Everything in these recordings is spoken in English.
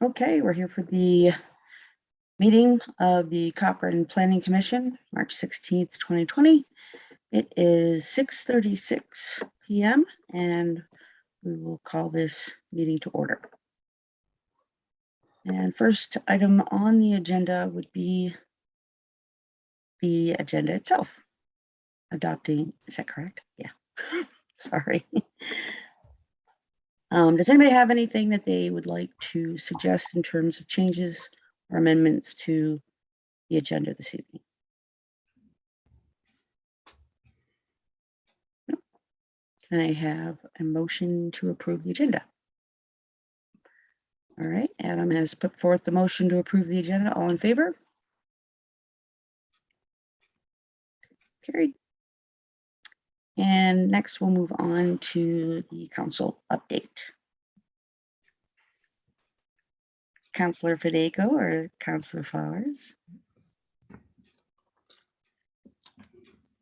Okay, we're here for the meeting of the Cochrane Planning Commission, March 16th, 2020. It is 6:36 p.m. and we will call this meeting to order. And first item on the agenda would be the agenda itself. Adopting, is that correct? Yeah, sorry. Does anybody have anything that they would like to suggest in terms of changes or amendments to the agenda this evening? No. Can I have a motion to approve the agenda? All right, Adam has put forth the motion to approve the agenda. All in favor? Carried. And next we'll move on to the council update. Councillor Fideko or Councillor Flowers?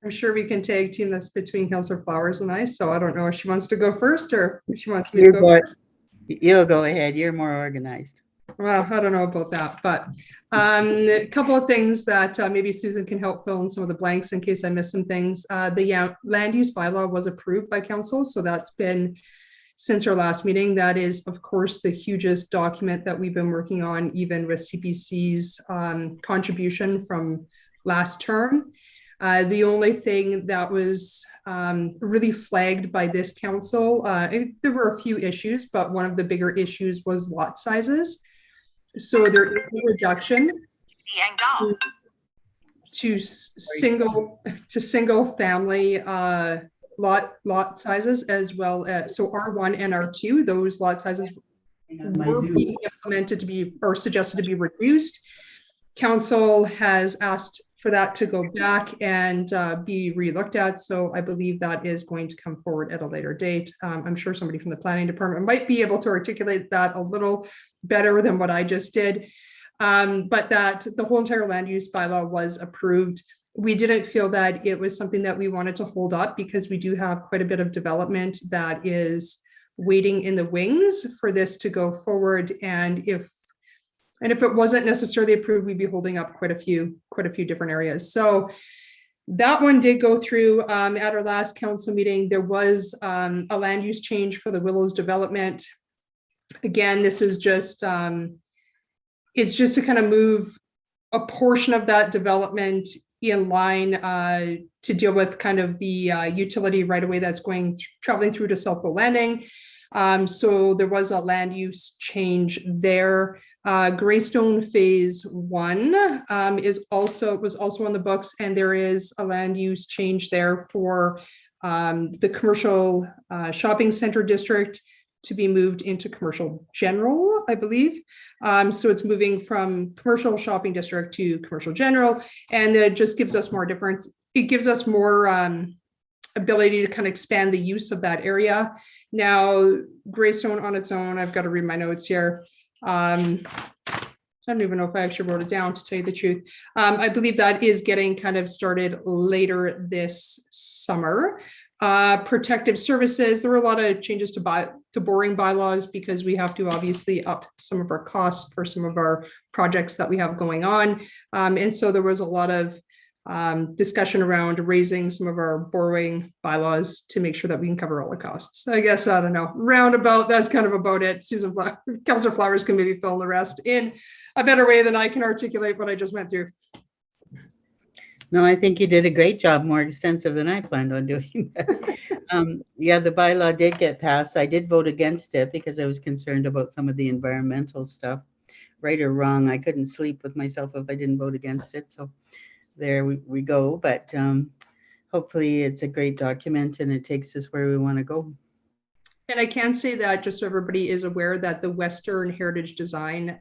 I'm sure we can tag team this between Councillor Flowers and I, so I don't know if she wants to go first or if she wants me to go first. You'll go ahead. You're more organized. Well, I don't know about that, but a couple of things that maybe Susan can help fill in some of the blanks in case I missed some things. The land use bylaw was approved by council, so that's been since our last meeting. That is, of course, the hugest document that we've been working on, even with CPC's contribution from last term. The only thing that was really flagged by this council, there were a few issues, but one of the bigger issues was lot sizes. So there is a reduction to single family lot sizes, as well as so R1 and R2. Those lot sizes were being implemented to be or suggested to be reduced. Council has asked for that to go back and be relooked at. So I believe that is going to come forward at a later date. I'm sure somebody from the planning department might be able to articulate that a little better than what I just did. But that the whole entire land use bylaw was approved. We didn't feel that it was something that we wanted to hold up because we do have quite a bit of development that is waiting in the wings for this to go forward. And if it wasn't necessarily approved, we'd be holding up quite a few different areas. So that one did go through. At our last council meeting, there was a land use change for the Willows development. Again, this is just, it's just to kind of move a portion of that development in line to deal with kind of the utility right away that's traveling through to Southwell Landing. So there was a land use change there. Greystone Phase 1 was also on the books, and there is a land use change there for the commercial shopping center district to be moved into commercial general, I believe. So it's moving from commercial shopping district to commercial general, and it just gives us more difference. It gives us more ability to kind of expand the use of that area. Now, Greystone on its own, I've got to read my notes here. I don't even know if I actually wrote it down, to tell you the truth. I believe that is getting kind of started later this summer. Protective services, there were a lot of changes to boring bylaws because we have to obviously up some of our costs for some of our projects that we have going on. And so there was a lot of discussion around raising some of our borrowing bylaws to make sure that we can cover all the costs. I guess, I don't know, roundabout, that's kind of about it. Councillor Flowers can maybe fill in the rest in a better way than I can articulate what I just went through. No, I think you did a great job, more extensive than I planned on doing. Yeah, the bylaw did get passed. I did vote against it because I was concerned about some of the environmental stuff. Right or wrong, I couldn't sleep with myself if I didn't vote against it. So there we go. But hopefully it's a great document and it takes us where we want to go. And I can say that just so everybody is aware that the Western Heritage Design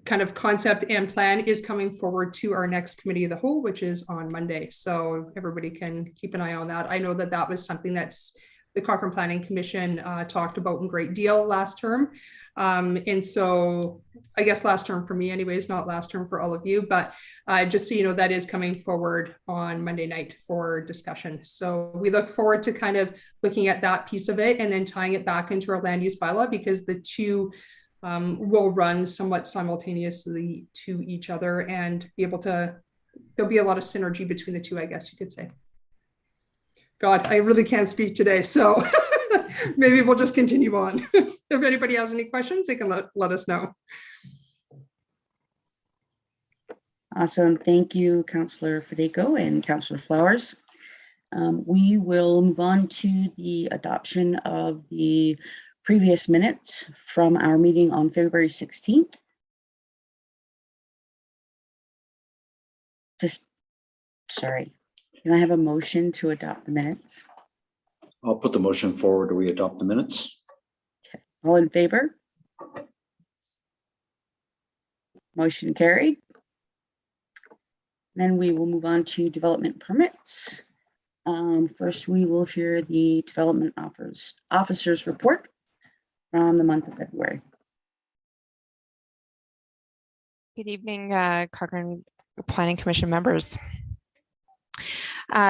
kind of concept and plan is coming forward to our next committee of the whole, which is on Monday. So everybody can keep an eye on that. I know that that was something that's the Cochrane Planning Commission talked about in great deal last term. And so I guess last term for me anyways, not last term for all of you, but just so you know, that is coming forward on Monday night for discussion. So we look forward to kind of looking at that piece of it and then tying it back into our land use bylaw, because the two will run somewhat simultaneously to each other and be able to, there'll be a lot of synergy between the two, I guess you could say. God, I really can't speak today, so maybe we'll just continue on. If anybody has any questions, they can let us know. Awesome. Thank you, Councillor Federico and Councillor Flowers. We will move on to the adoption of the previous minutes from our meeting on February 16th. Sorry, can I have a motion to adopt the minutes? I'll put the motion forward to adopt the minutes. Okay. All in favor? Motion carried. Then we will move on to development permits. First, we will hear the development officers report from the month of February. Good evening, Cochrane Planning Commission members.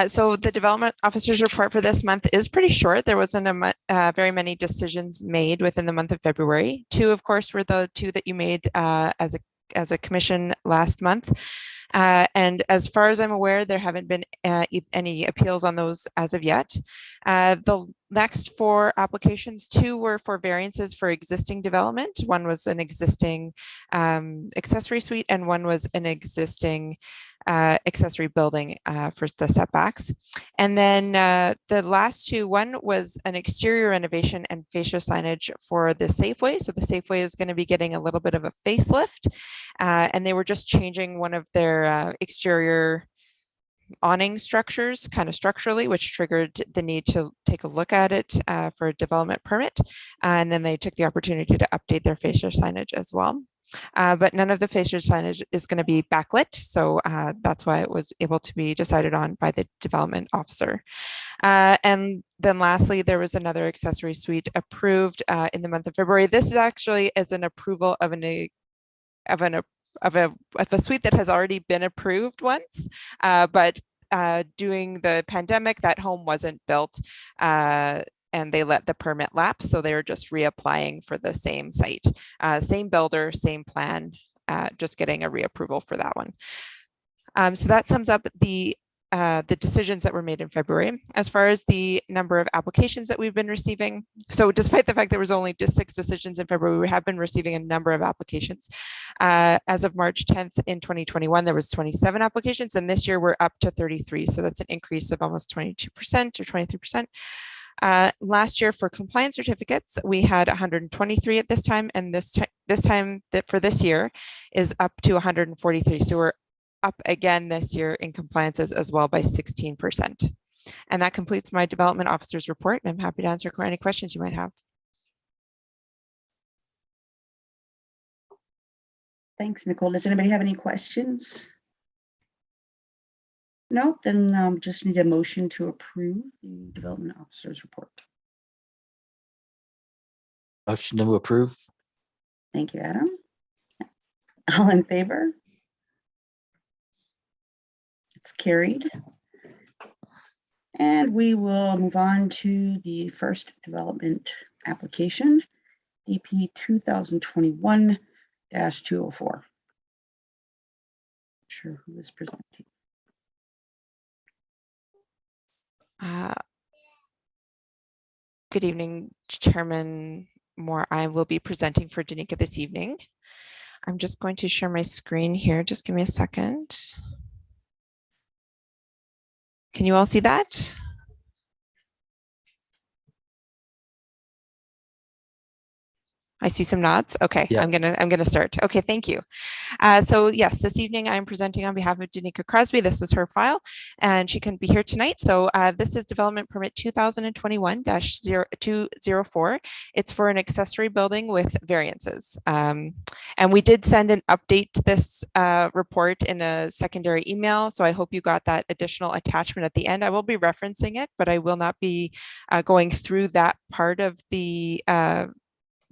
So the development officers report for this month is pretty short. There wasn't very many decisions made within the month of February. Two, of course, were the two that you made as a commission last month. And as far as I'm aware, there haven't been any appeals on those as of yet. The next four applications, two were for variances for existing development. One was an existing accessory suite and one was an existing accessory building for the setbacks. And then the last two, one was an exterior renovation and fascia signage for the Safeway. So the Safeway is going to be getting a little bit of a facelift, and they were just changing one of their exterior awning structures kind of structurally, which triggered the need to take a look at it for a development permit. And then they took the opportunity to update their fascia signage as well. But none of the fascia signage is going to be backlit. So that's why it was able to be decided on by the development officer. And then lastly, there was another accessory suite approved in the month of February. This is actually as an approval of a suite that has already been approved once, but during the pandemic, that home wasn't built and they let the permit lapse. So they were just reapplying for the same site, same builder, same plan, just getting a reapproval for that one. So that sums up the decisions that were made in February. As far as the number of applications that we've been receiving, so despite the fact there was only just 6 decisions in February, we have been receiving a number of applications. As of March 10th in 2021, there was 27 applications, and this year we're up to 33. So that's an increase of almost 22% or 23%. Last year for compliance certificates, we had 123 at this time, and this time that for this year is up to 143. So we're up again this year in compliances as well by 16%. And that completes my development officer's report, and I'm happy to answer any questions you might have. Thanks, Nicole. Does anybody have any questions? No, then just need a motion to approve the development officer's report. Motion to approve. Thank you, Adam. All in favor? It's carried. And we will move on to the first development application, EP 2021-204. Not sure who is presenting. Good evening, Chairman Moore. I will be presenting for Danica this evening. I'm just going to share my screen here. Just give me a second. Can you all see that? I see some nods. Okay, yeah. I'm gonna start. Okay, thank you. So yes, this evening I'm presenting on behalf of Danica Crosby. This is her file, and she couldn't be here tonight. So this is development permit 2021-204. It's for an accessory building with variances. And we did send an update to this report in a secondary email. So I hope you got that additional attachment at the end. I will be referencing it, but I will not be going through that part of the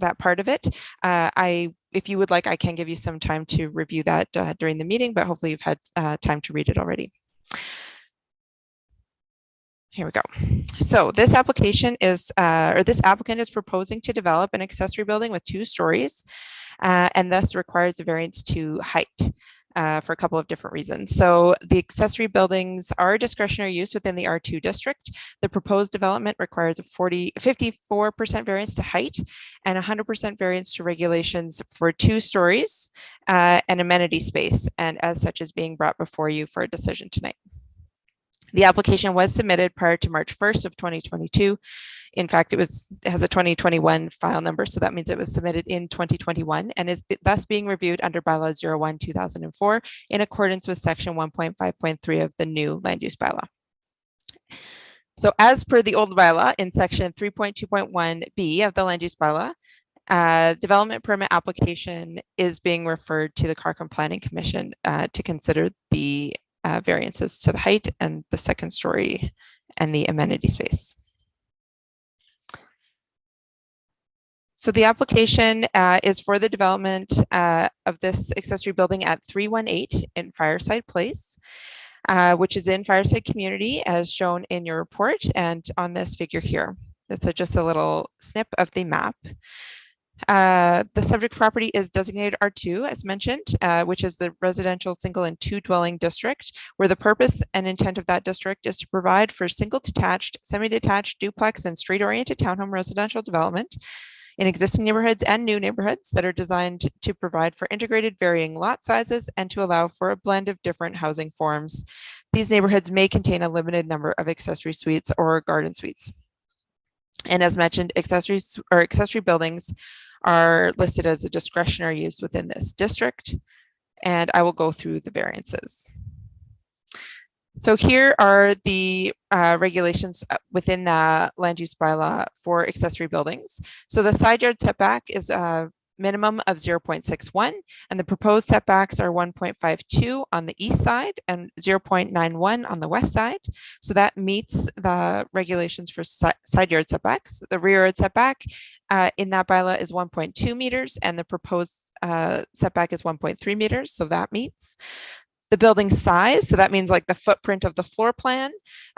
if you would like, I can give you some time to review that during the meeting, but hopefully you've had time to read it already. Here we go. So this application is, or this applicant is proposing to develop an accessory building with 2 stories, and thus requires a variance to height for a couple of different reasons. So the accessory buildings are discretionary use within the R2 district. The proposed development requires a 54% variance to height and 100% variance to regulations for 2 stories and amenity space, and as such is being brought before you for a decision tonight. The application was submitted prior to March 1st of 2022. In fact, it has a 2021 file number, so that means it was submitted in 2021 and is thus being reviewed under bylaw 01/2004 in accordance with section 1.5.3 of the new land use bylaw. So as per the old bylaw in section 3.2.1b of the land use bylaw, development permit application is being referred to the Cochrane Planning Commission to consider the variances to the height and the second story and the amenity space. So the application is for the development of this accessory building at 318 in Fireside Place, which is in Fireside Community as shown in your report and on this figure here. That's just a little snip of the map. The subject property is designated R2 as mentioned, which is the residential single and 2 dwelling district, where the purpose and intent of that district is to provide for single detached, semi-detached, duplex and street oriented townhome residential development in existing neighborhoods and new neighborhoods that are designed to provide for integrated varying lot sizes and to allow for a blend of different housing forms. These neighborhoods may contain a limited number of accessory suites or garden suites. And as mentioned, accessories or accessory buildings are listed as a discretionary use within this district, and I will go through the variances. So here are the regulations within the land use bylaw for accessory buildings. So the side yard setback is a minimum of 0.61, and the proposed setbacks are 1.52 on the east side and 0.91 on the west side. So that meets the regulations for side yard setbacks. The rear yard setback in that bylaw is 1.2 meters, and the proposed setback is 1.3 meters. So that meets. The building size, so that means like the footprint of the floor plan,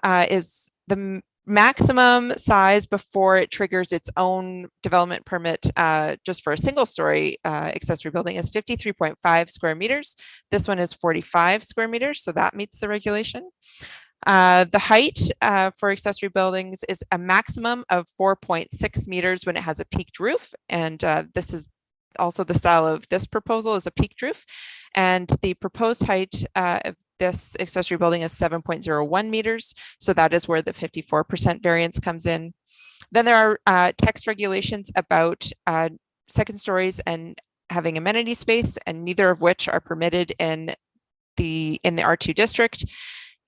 is the maximum size before it triggers its own development permit just for a single story accessory building is 53.5 square meters. This one is 45 square meters, so that meets the regulation. The height for accessory buildings is a maximum of 4.6 meters when it has a peaked roof, and this is also the style of this proposal is a peaked roof, and the proposed height of this accessory building is 7.01 meters. So that is where the 54% variance comes in. Then there are text regulations about second stories and having amenity space, and neither of which are permitted in the R2 district.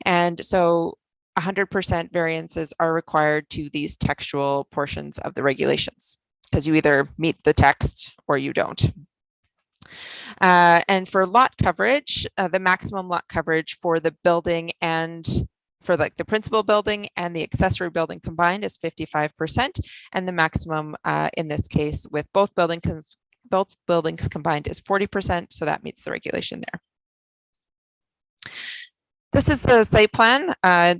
And so 100% variances are required to these textual portions of the regulations, because you either meet the text or you don't. And for lot coverage, the maximum lot coverage for the building and for like the principal building and the accessory building combined is 55%. And the maximum in this case with both buildings combined is 40%. So that meets the regulation there. This is the site plan.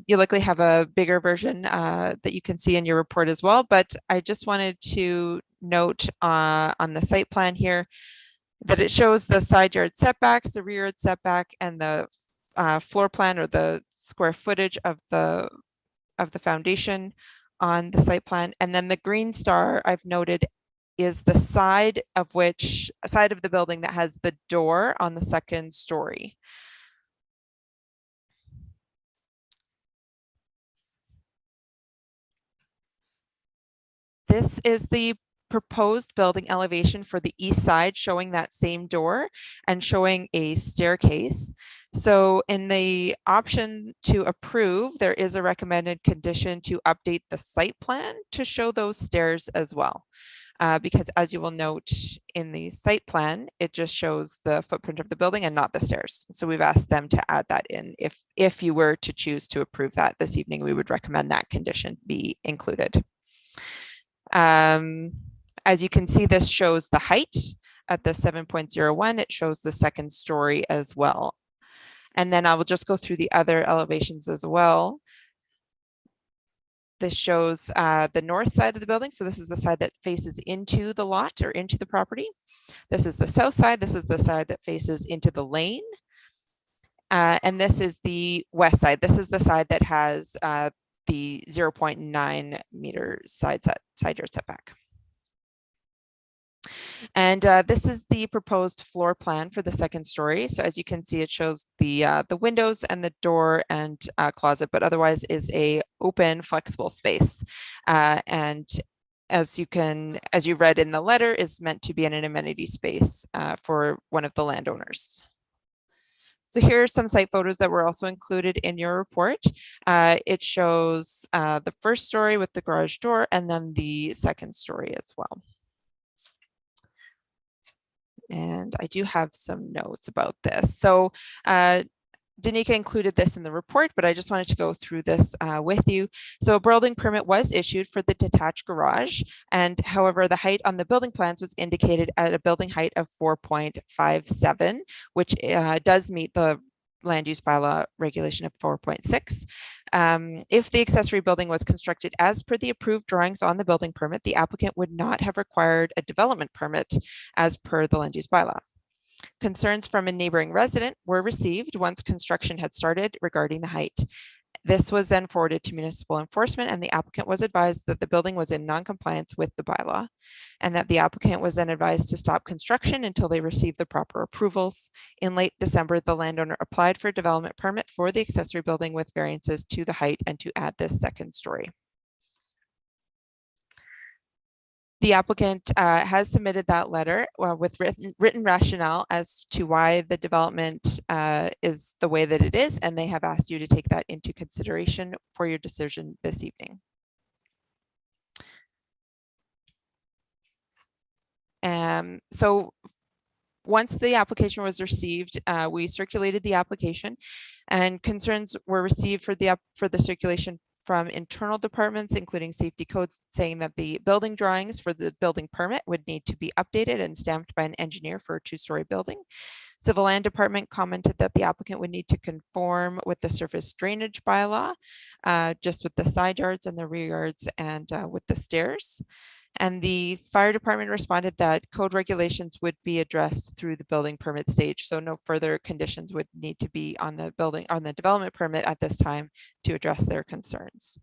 You likely have a bigger version that you can see in your report as well, but I just wanted to note on the site plan here that it shows the side yard setbacks, the rear yard setback, and the floor plan or the square footage of the foundation on the site plan. And then the green star I've noted is the side of the building that has the door on the second story. This is the proposed building elevation for the east side, showing that same door and showing a staircase. So in the option to approve, there is a recommended condition to update the site plan to show those stairs as well. Because as you will note in the site plan, it just shows the footprint of the building and not the stairs. So we've asked them to add that in. If you were to choose to approve that this evening, we would recommend that condition be included. As you can see, this shows the height at the 7.01. It shows the second story as well. And then I will just go through the other elevations as well. this shows the north side of the building. So this is the side that faces into the lot or into the property. This is the south side. This is the side that faces into the lane. And this is the west side. This is the side that has the 0.9 meter side yard setback. And this is the proposed floor plan for the second story. So as you can see, it shows the windows and the door and closet, but otherwise is a open, flexible space. And as you read in the letter, is meant to be an amenity space for one of the landowners. So here are some site photos that were also included in your report. It shows the first story with the garage door and then the second story as well. And I do have some notes about this. So Danica included this in the report, but I just wanted to go through this with you. So a building permit was issued for the detached garage, and however, the height on the building plans was indicated at a building height of 4.57, which does meet the land use bylaw regulation of 4.6. If the accessory building was constructed as per the approved drawings on the building permit, the applicant would not have required a development permit as per the land use bylaw. Concerns from a neighboring resident were received once construction had started regarding the height. This was then forwarded to municipal enforcement, and the applicant was advised that the building was in non-compliance with the bylaw, and that the applicant was then advised to stop construction until they received the proper approvals. In late December, the landowner applied for a development permit for the accessory building with variances to the height and to add this second story. The applicant has submitted that letter with written rationale as to why the development is the way that it is, and they have asked you to take that into consideration for your decision this evening. So once the application was received, we circulated the application, and concerns were received for the circulation from internal departments, including safety codes, saying that the building drawings for the building permit would need to be updated and stamped by an engineer for a two-story building. Civil Land Department commented that the applicant would need to conform with the surface drainage bylaw, just with the side yards and the rear yards and with the stairs. And the fire department responded that code regulations would be addressed through the building permit stage. So no further conditions would need to be on the development permit at this time to address their concerns.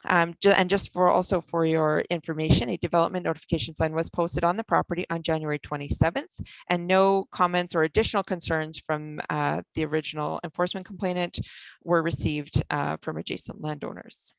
And just for your information, a development notification sign was posted on the property on January 27th, and no comments or additional concerns from the original enforcement complainant were received from adjacent landowners.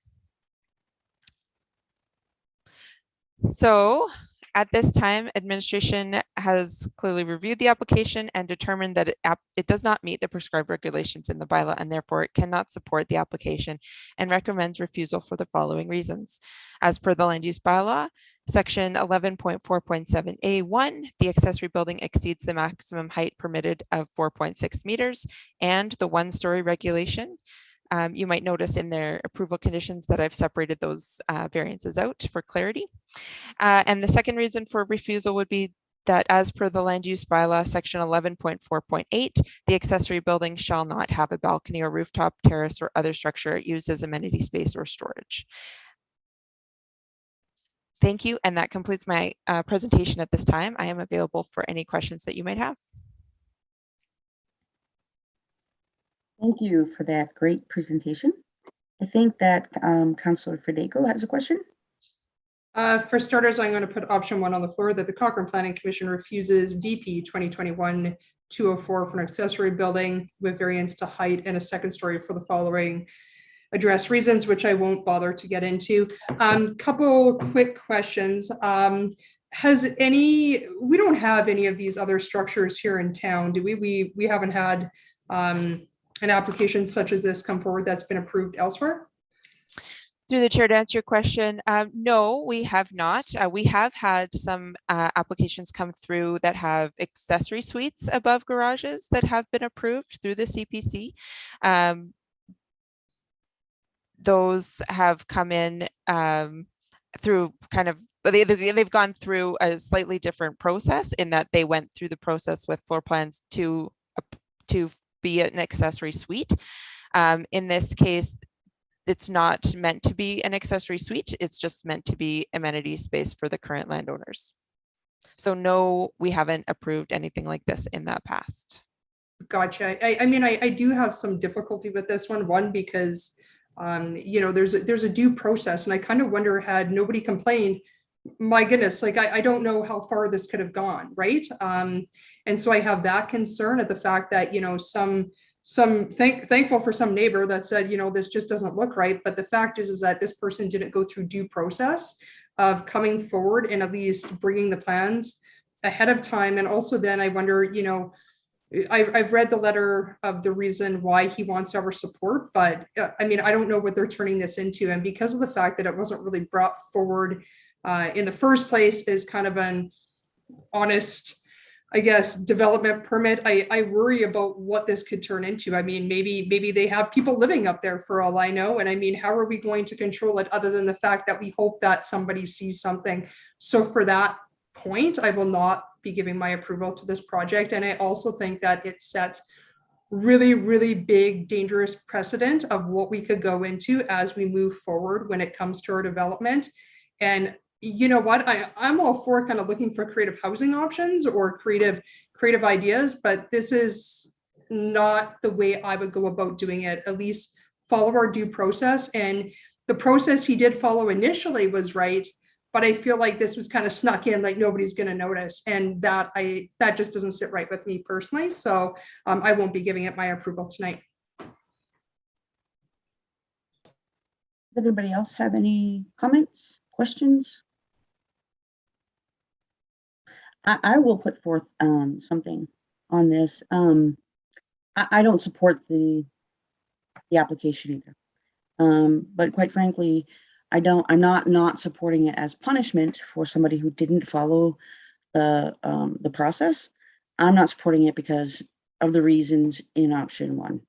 So at this time, administration has clearly reviewed the application and determined that it does not meet the prescribed regulations in the bylaw, and therefore it cannot support the application and recommends refusal for the following reasons. As per the land use bylaw, section 11.4.7A1, the accessory building exceeds the maximum height permitted of 4.6 meters and the one-story regulation. You might notice in their approval conditions that I've separated those variances out for clarity. And the second reason for refusal would be that as per the land use bylaw, section 11.4.8, the accessory building shall not have a balcony or rooftop, terrace, or other structure used as amenity space or storage. Thank you, and that completes my presentation at this time. I am available for any questions that you might have. Thank you for that great presentation. I think that Councillor Federico has a question. For starters, I'm going to put option 1 on the floor, that the Cochrane Planning Commission refuses DP 2021-204 for an accessory building with variance to height and a second story for the following address reasons, which I won't bother to get into. Couple quick questions. We don't have any of these other structures here in town, do we? We haven't had an application such as this come forward that's been approved elsewhere? Through the chair, to answer your question, no, we have not. We have had some applications come through that have accessory suites above garages that have been approved through the CPC. Those have come in through kind of, they've gone through a slightly different process in that they went through the process with floor plans to be an accessory suite. In this case, it's not meant to be an accessory suite. It's just meant to be amenity space for the current landowners. So no, we haven't approved anything like this in the past. Gotcha. I mean, I do have some difficulty with this one, because, you know, there's a due process, and I kind of wonder, had nobody complained, my goodness, like, I don't know how far this could have gone, right? And so I have that concern at the fact that, you know, thankful for some neighbor that said, you know, this just doesn't look right. But the fact is that this person didn't go through due process of coming forward and at least bringing the plans ahead of time. And also then I wonder, you know, I've read the letter of the reason why he wants our support, but I mean, I don't know what they're turning this into. And because of the fact that it wasn't really brought forward in the first place is kind of an honest, I guess, development permit, I worry about what this could turn into. I mean, maybe they have people living up there for all I know. And I mean, how are we going to control it other than the fact that we hope that somebody sees something? So for that point, I will not be giving my approval to this project. And I also think that it sets really, really big, dangerous precedent of what we could go into as we move forward when it comes to our development. And you know what, I'm all for kind of looking for creative housing options or creative ideas, but this is not the way I would go about doing it. At least follow our due process. And the process he did follow initially was right, but I feel like this was kind of snuck in, like nobody's going to notice. And that just doesn't sit right with me personally. So I won't be giving it my approval tonight. Does anybody else have any comments, questions? I will put forth something on this. I don't support the application either. But quite frankly, I'm not supporting it as punishment for somebody who didn't follow the process. I'm not supporting it because of the reasons in option 1.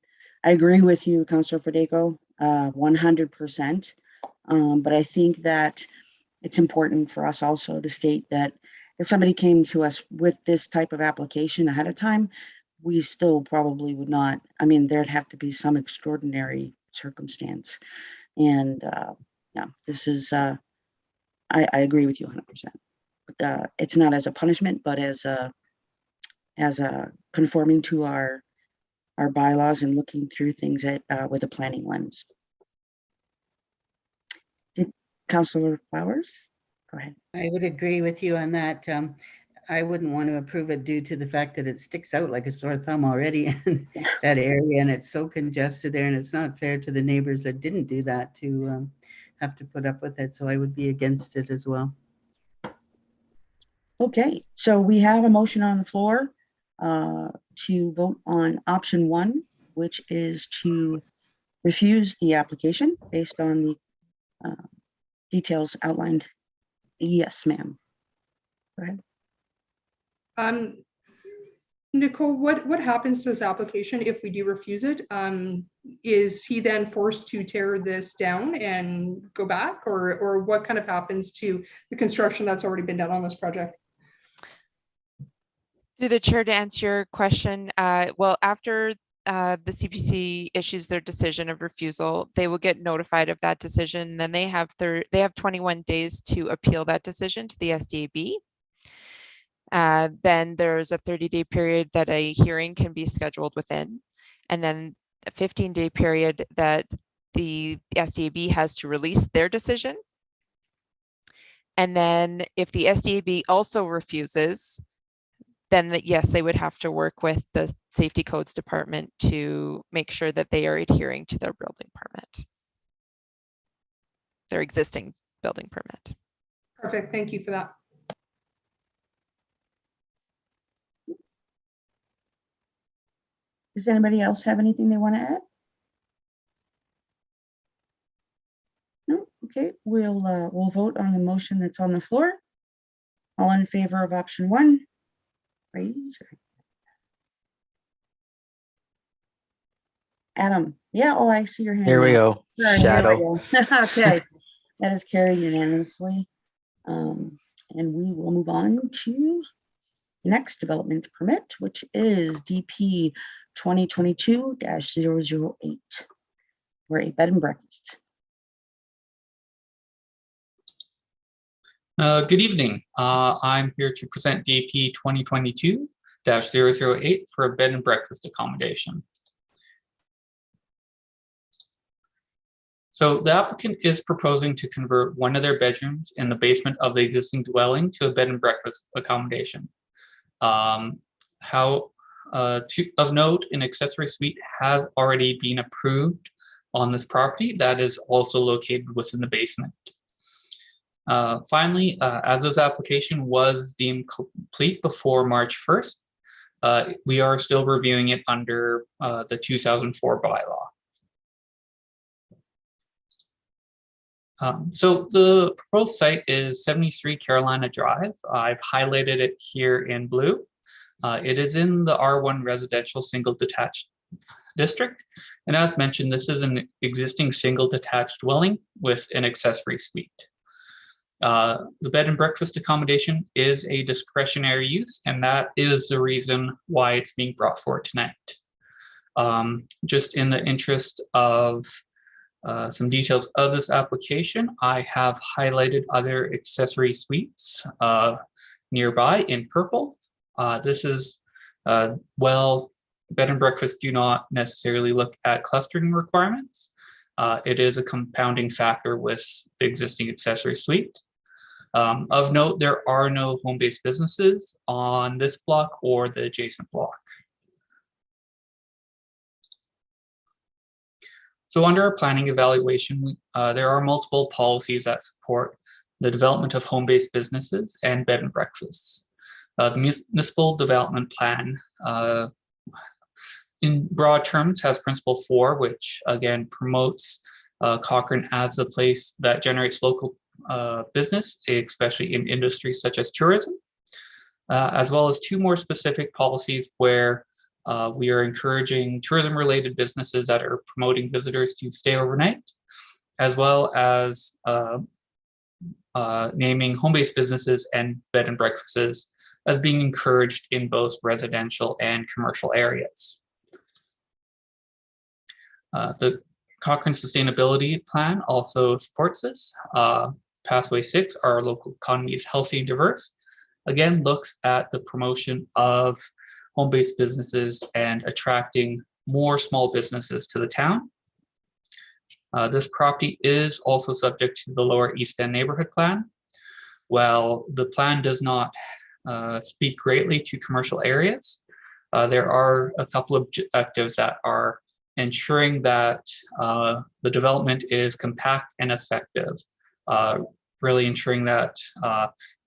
I agree with you, Councillor Federico, 100%. But I think that it's important for us also to state that if somebody came to us with this type of application ahead of time, we still probably would not. I mean, there'd have to be some extraordinary circumstance. And yeah, this is, I agree with you 100%. But it's not as a punishment, but as a conforming to our bylaws and looking through things with a planning lens. Did Councillor Flowers? Go ahead. I would agree with you on that. I wouldn't want to approve it due to the fact that it sticks out like a sore thumb already in that area, and it's so congested there, and it's not fair to the neighbors that didn't do that to have to put up with it. So I would be against it as well. Okay, so we have a motion on the floor to vote on option 1, which is to refuse the application based on the details outlined. Yes, ma'am. Go ahead. Nicole, what happens to this application if we do refuse it? Is he then forced to tear this down and go back, or what kind of happens to the construction that's already been done on this project? Through the chair, to answer your question, well, after the CPC issues their decision of refusal, they will get notified of that decision. Then they have 21 days to appeal that decision to the SDAB. Then there's a 30-day period that a hearing can be scheduled within, and then a 15-day period that the SDAB has to release their decision. And then if the SDAB also refuses, then yes, they would have to work with the Safety Codes Department to make sure that they are adhering to their building permit, their existing building permit. Perfect. Thank you for that. Does anybody else have anything they want to add? No? Okay, we'll vote on the motion that's on the floor. All in favor of option 1, raise. Adam, yeah, oh, I see your hand. Here we now. go. Sorry, Shadow. Okay, that is carried unanimously. And we will move on to next development permit, which is DP 2022-008, for a bed and breakfast. Good evening. I'm here to present DP 2022-008 for a bed and breakfast accommodation. So the applicant is proposing to convert one of their bedrooms in the basement of the existing dwelling to a bed and breakfast accommodation. Of note, an accessory suite has already been approved on this property that is also located within the basement. Finally, as this application was deemed complete before March 1st, we are still reviewing it under the 2004 bylaw. So the proposed site is 73 Carolina Drive. I've highlighted it here in blue. It is in the R1 residential single detached district. And as mentioned, this is an existing single detached dwelling with an accessory suite. The bed and breakfast accommodation is a discretionary use, and that is the reason why it's being brought forward tonight. Just in the interest of some details of this application, I have highlighted other accessory suites nearby in purple. This is, bed and breakfast do not necessarily look at clustering requirements. It is a compounding factor with the existing accessory suite. Of note, there are no home-based businesses on this block or the adjacent block. So under our planning evaluation, there are multiple policies that support the development of home-based businesses and bed and breakfasts. The municipal development plan, in broad terms, has principle 4, which again promotes Cochrane as a place that generates local business, especially in industries such as tourism, as well as 2 more specific policies where we are encouraging tourism-related businesses that are promoting visitors to stay overnight, as well as naming home-based businesses and bed and breakfasts as being encouraged in both residential and commercial areas. The Cochrane Sustainability Plan also supports this. Pathway 6, our local economy is healthy and diverse, again looks at the promotion of home-based businesses and attracting more small businesses to the town. This property is also subject to the Lower East End Neighborhood Plan. While the plan does not speak greatly to commercial areas, there are a couple of objectives that are ensuring that the development is compact and effective, really ensuring that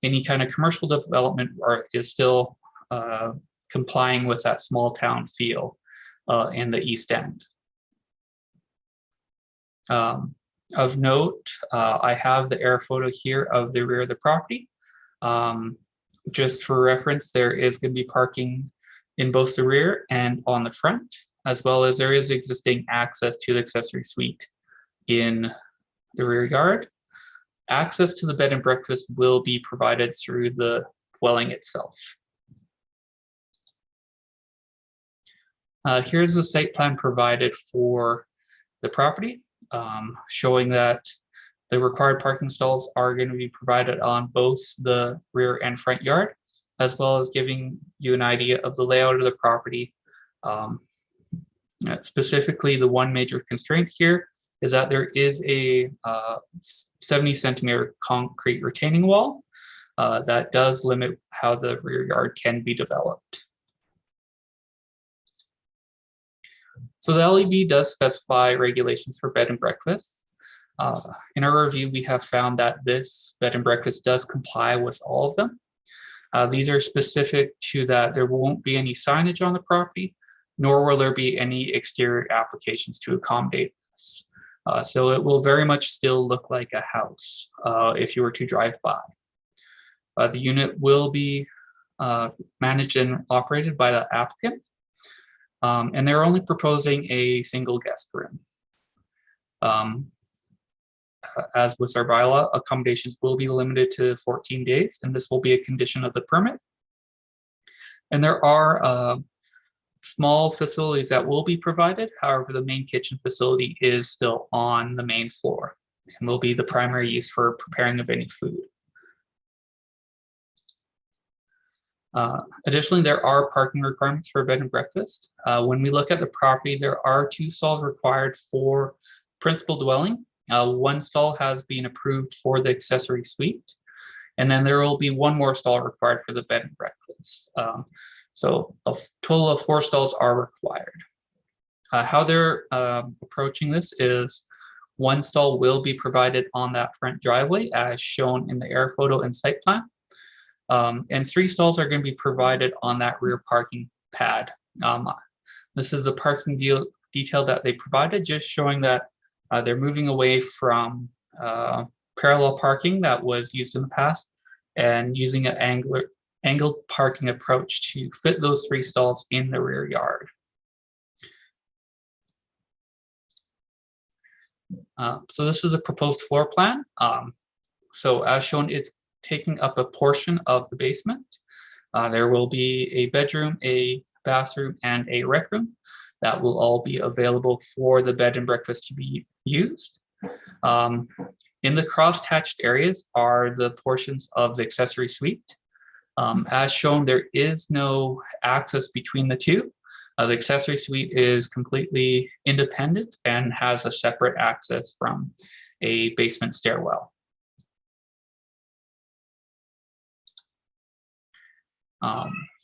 any kind of commercial development is still complying with that small town feel in the East End. Of note, I have the air photo here of the rear of the property. Just for reference, there is going to be parking in both the rear and on the front, as well as there is existing access to the accessory suite in the rear yard. Access to the bed and breakfast will be provided through the dwelling itself. Here's the site plan provided for the property, showing that the required parking stalls are going to be provided on both the rear and front yard, as well as giving you an idea of the layout of the property. Specifically, the one major constraint here is that there is a 70-centimeter concrete retaining wall that does limit how the rear yard can be developed. So the LEB does specify regulations for bed and breakfast. In our review, we have found that this bed and breakfast does comply with all of them. These are specific to that there won't be any signage on the property, nor will there be any exterior applications to accommodate this. So it will very much still look like a house if you were to drive by. The unit will be managed and operated by the applicant. And they're only proposing a single guest room. As with our bylaw, accommodations will be limited to 14 days, and this will be a condition of the permit. And there are small facilities that will be provided. However, the main kitchen facility is still on the main floor and will be the primary use for preparing of any food. Additionally, there are parking requirements for bed and breakfast. When we look at the property, there are 2 stalls required for principal dwelling. 1 stall has been approved for the accessory suite, and then there will be 1 more stall required for the bed and breakfast. So a total of 4 stalls are required. How they're approaching this is 1 stall will be provided on that front driveway as shown in the air photo and site plan. And 3 stalls are going to be provided on that rear parking pad. This is a parking detail that they provided, just showing that they're moving away from parallel parking that was used in the past and using an angled parking approach to fit those 3 stalls in the rear yard. So this is a proposed floor plan. So as shown, it's taking up a portion of the basement. There will be a bedroom, a bathroom, and a rec room that will all be available for the bed and breakfast to be used. In the cross-hatched areas are the portions of the accessory suite. As shown, there is no access between the 2. The accessory suite is completely independent and has a separate access from a basement stairwell.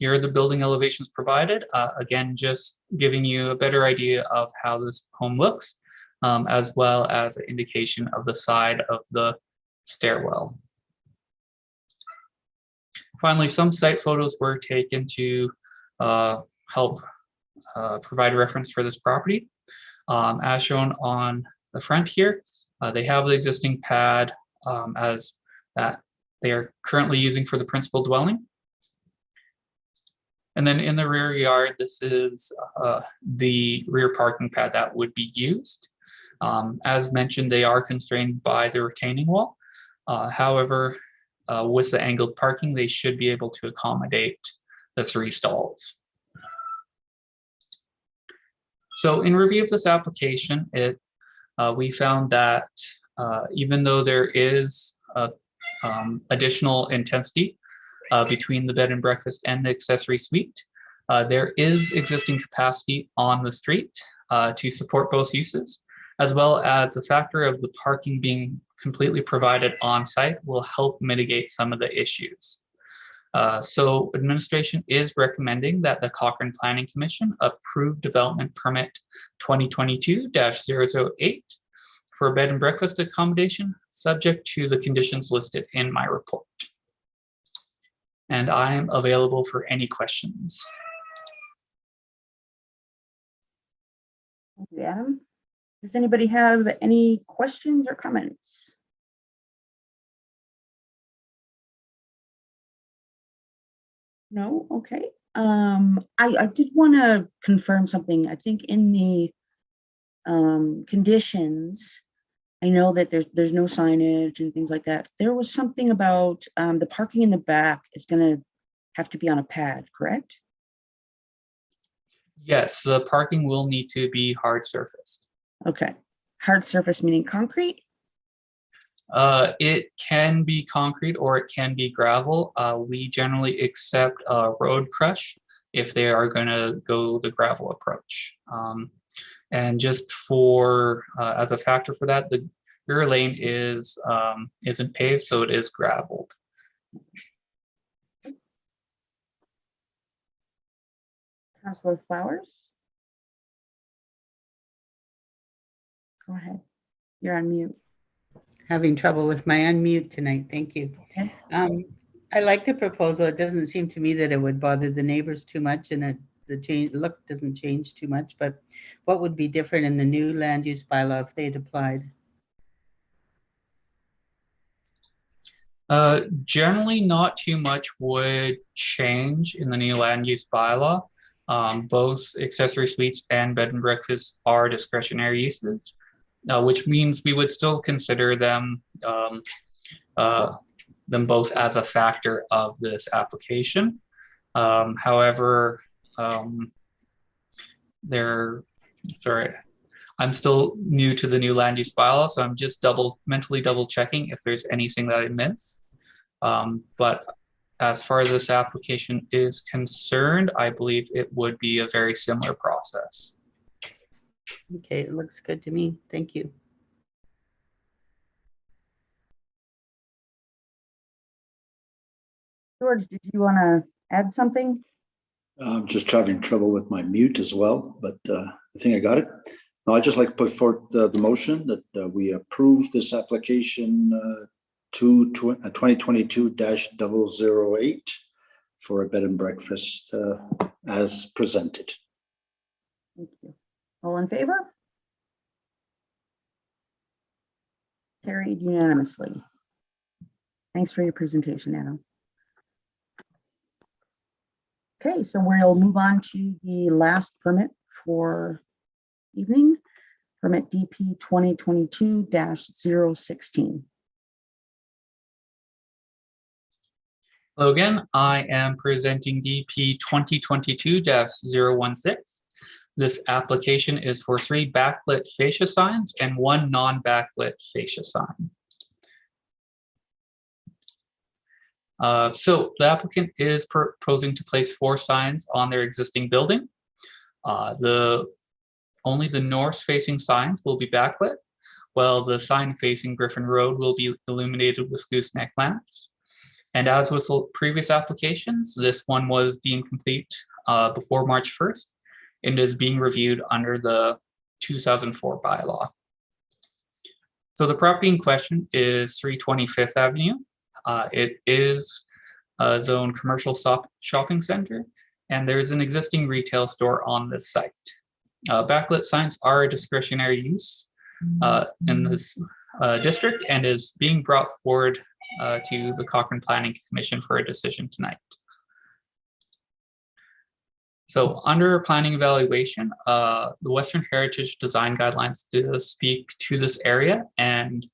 Here are the building elevations provided. Again, just giving you a better idea of how this home looks, as well as an indication of the side of the stairwell. Finally, some site photos were taken to help provide reference for this property. As shown on the front here, they have the existing pad as that they are currently using for the principal dwelling. And then in the rear yard, this is the rear parking pad that would be used. As mentioned, they are constrained by the retaining wall. However, with the angled parking, they should be able to accommodate the 3 stalls. So in review of this application, we found that even though there is additional intensity between the bed and breakfast and the accessory suite, there is existing capacity on the street to support both uses, as well as the factor of the parking being completely provided on site will help mitigate some of the issues. So administration is recommending that the Cochrane Planning Commission approve development permit 2022-008 for bed and breakfast accommodation, subject to the conditions listed in my report. And I am available for any questions. Thank you, Adam. Does anybody have any questions or comments? No? Okay. I did want to confirm something. I think in the conditions, I know that there's no signage and things like that. There was something about the parking in the back is going to have to be on a pad, correct? Yes, the parking will need to be hard surfaced. Okay. Hard surface meaning concrete? It can be concrete or it can be gravel. We generally accept road crush if they are going to go the gravel approach. And just for as a factor for that, the rear lane isn't paved, so it is graveled. Councilor Flowers? Go ahead. You're on mute. Having trouble with my unmute tonight. Thank you. Okay. I like the proposal. It doesn't seem to me that it would bother the neighbors too much, and the look doesn't change too much. But what would be different in the new land use bylaw if they'd applied? Generally, not too much would change in the new land use bylaw. Both accessory suites and bed and breakfast are discretionary uses, which means we would still consider them both as a factor of this application. However, I'm still new to the new land use bylaw, so I'm just mentally double checking if there's anything that I missed. But as far as this application is concerned, I believe it would be a very similar process. Okay, it looks good to me. Thank you. George, did you want to add something? I'm just having trouble with my mute as well, but I think I got it. Now, I'd just like to put forth the motion that we approve this application 2022-008 for a bed and breakfast as presented. Thank you. All in favor? Carried unanimously. Thanks for your presentation, Adam. Okay, so we'll move on to the last permit for evening, permit DP 2022-016. Hello again, I am presenting DP 2022-016. This application is for 3 backlit fascia signs and 1 non-backlit fascia sign. So the applicant is proposing to place 4 signs on their existing building. Only the north-facing signs will be backlit, while the sign facing Griffin Road will be illuminated with gooseneck lamps. And as with previous applications, this one was deemed complete before March 1st and is being reviewed under the 2004 bylaw. So the property in question is 320 Fifth Avenue. It is a zone commercial shopping center, and there is an existing retail store on this site. Backlit signs are a discretionary use in this district and is being brought forward to the Cochrane Planning Commission for a decision tonight. So under planning evaluation, the Western Heritage Design Guidelines do speak to this area and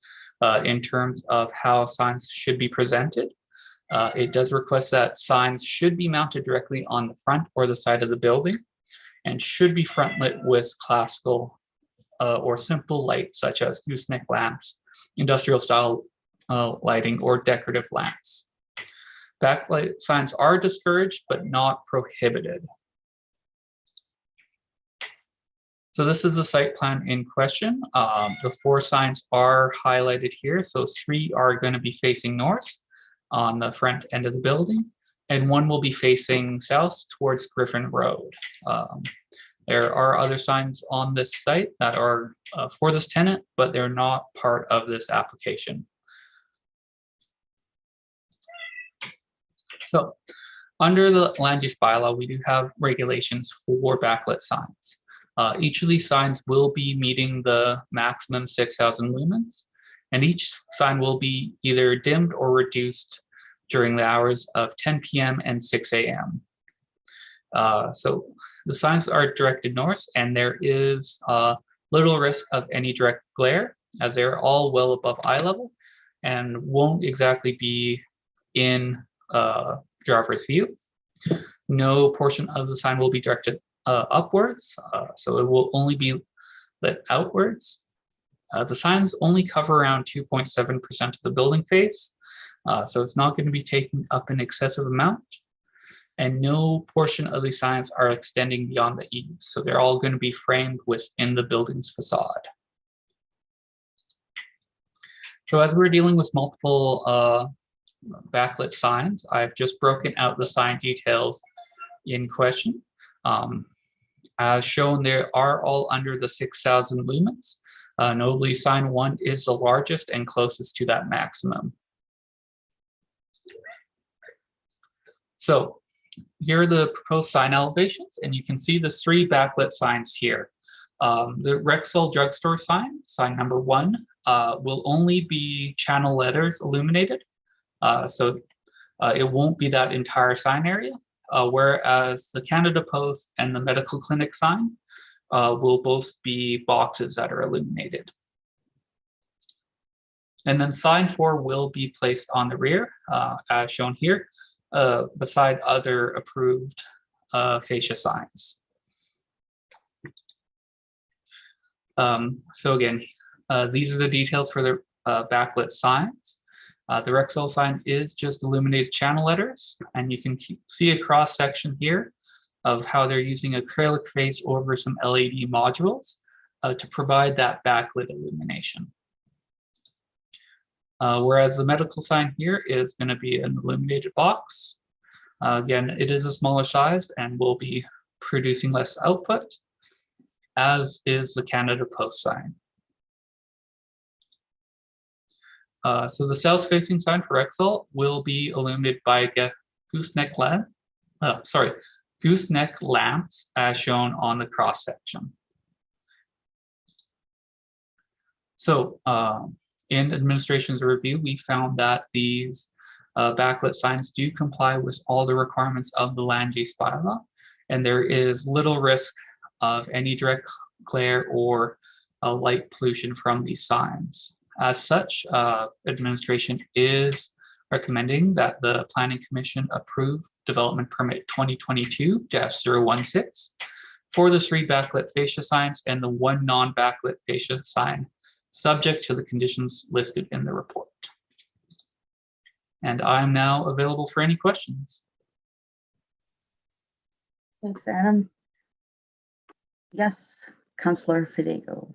in terms of how signs should be presented. It does request that signs should be mounted directly on the front or the side of the building and should be front lit with classical or simple light such as gooseneck lamps, industrial style lighting, or decorative lamps. Backlight signs are discouraged but not prohibited. So this is the site plan in question. The 4 signs are highlighted here. So 3 are going to be facing north on the front end of the building, and 1 will be facing south towards Griffin Road. There are other signs on this site that are for this tenant, but they're not part of this application. So under the land use bylaw, we do have regulations for backlit signs. Each of these signs will be meeting the maximum 6,000 lumens, and each sign will be either dimmed or reduced during the hours of 10 p.m. and 6 a.m. So the signs are directed north, and there is little risk of any direct glare as they're all well above eye level and won't exactly be in driver's view. No portion of the sign will be directed upwards, so it will only be lit outwards. The signs only cover around 2.7% of the building face, so it's not going to be taking up an excessive amount. And no portion of these signs are extending beyond the eaves, so they're all going to be framed within the building's facade. So as we're dealing with multiple backlit signs, I've just broken out the sign details in question. As shown, they are all under the 6,000 lumens. Notably, sign 1 is the largest and closest to that maximum. So here are the proposed sign elevations, and you can see the 3 backlit signs here. The Rexall drugstore sign, sign number 1, will only be channel letters illuminated. So it won't be that entire sign area. Whereas the Canada Post and the medical clinic sign will both be boxes that are illuminated. And then sign 4 will be placed on the rear, as shown here, beside other approved fascia signs. So again, these are the details for the backlit signs. The Rexall sign is just illuminated channel letters, and you can see a cross section here of how they're using acrylic face over some LED modules to provide that backlit illumination. Whereas the medical sign here is going to be an illuminated box. Again, it is a smaller size and will be producing less output, as is the Canada Post sign. So the south-facing sign for Rexall will be illuminated by gooseneck lamps as shown on the cross section. So in administration's review, we found that these backlit signs do comply with all the requirements of the land use bylaw, and there is little risk of any direct glare or light pollution from these signs. As such, administration is recommending that the Planning Commission approve Development Permit 2022-016 for the 3 backlit fascia signs and the 1 non-backlit fascia sign, subject to the conditions listed in the report. And I'm now available for any questions. Thanks, Adam. Yes, Councillor Fidego.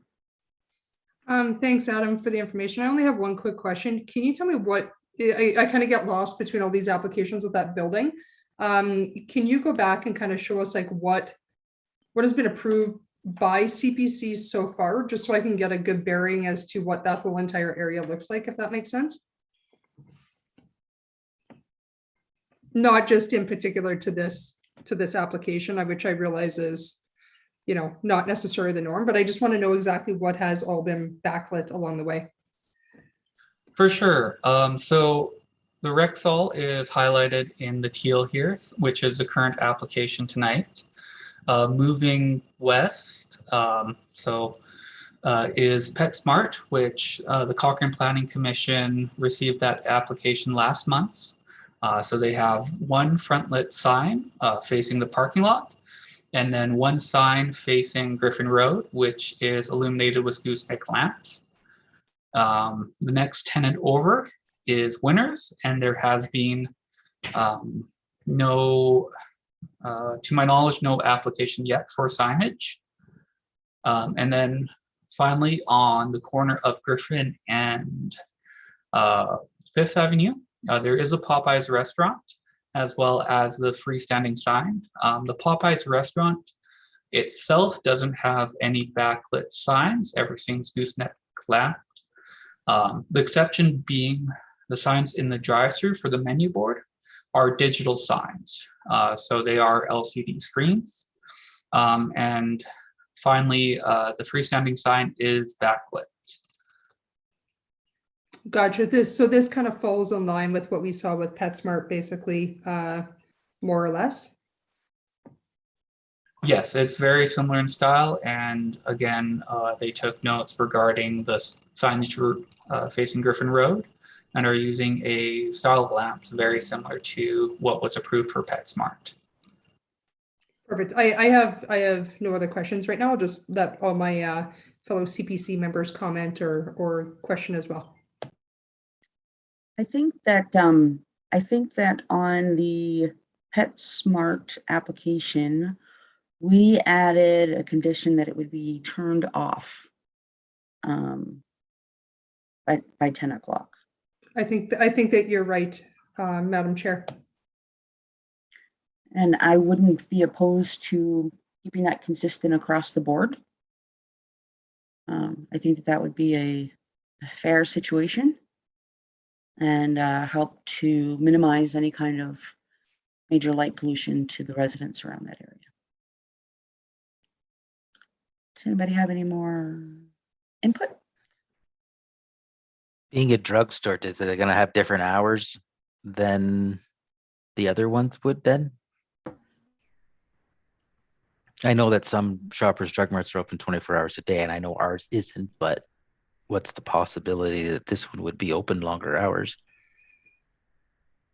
Thanks, Adam, for the information. I only have one quick question. Can you tell me what, I kind of get lost between all these applications with that building. Can you go back and kind of show us like what has been approved by CPC so far, just so I can get a good bearing as to what that whole entire area looks like, if that makes sense? Not just in particular to this application, which I realize is, you know, not necessarily the norm, but I just want to know exactly what has all been backlit along the way. For sure. So the Rexall is highlighted in the teal here, which is the current application tonight. Moving west, is PetSmart, which the Cochrane Planning Commission received that application last month. So they have 1 front lit sign facing the parking lot, and then 1 sign facing Griffin Road, which is illuminated with gooseneck lamps. The next tenant over is Winners, and there has been no, to my knowledge, no application yet for signage. And then finally, on the corner of Griffin and 5th Avenue, there is a Popeyes restaurant, as well as the freestanding sign. The Popeyes restaurant itself doesn't have any backlit signs. Everything's gooseneck lamp. The exception being the signs in the drive-thru for the menu board are digital signs. So they are LCD screens. And finally, the freestanding sign is backlit. Gotcha. This kind of falls in line with what we saw with PetSmart, basically, more or less. Yes, it's very similar in style. And again, they took notes regarding the signage facing Griffin Road and are using a style of lamps very similar to what was approved for PetSmart. Perfect. I have no other questions right now. I'll just let all my fellow CPC members comment or question as well. I think that on the PetSmart application, we added a condition that it would be turned off by 10 o'clock. I think that you're right, Madam Chair. And I wouldn't be opposed to keeping that consistent across the board. I think that would be a fair situation and help to minimize any kind of major light pollution to the residents around that area. Does anybody have any more input? Being a drugstore, is it going to have different hours than the other ones would then? I know that some Shoppers Drug Marts are open 24 hours a day, and I know ours isn't, but what's the possibility that this one would be open longer hours?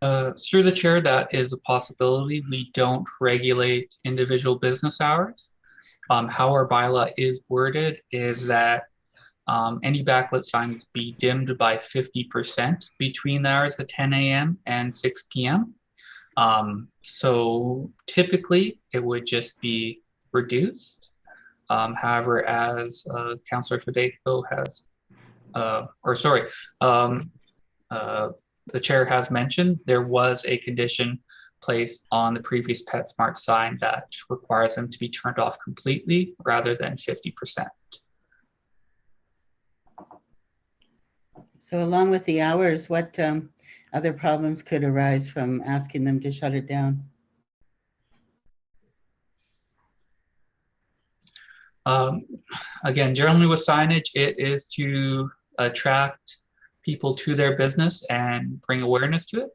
Through the chair, that is a possibility. We don't regulate individual business hours. How our bylaw is worded is that Any backlit signs be dimmed by 50% between the hours of 10 a.m. and 6 p.m. So typically it would just be reduced. However, as Councillor Federico has, the chair has mentioned, there was a condition placed on the previous PetSmart sign that requires them to be turned off completely rather than 50%. So along with the hours, what other problems could arise from asking them to shut it down? Again, generally with signage, it is to attract people to their business and bring awareness to it.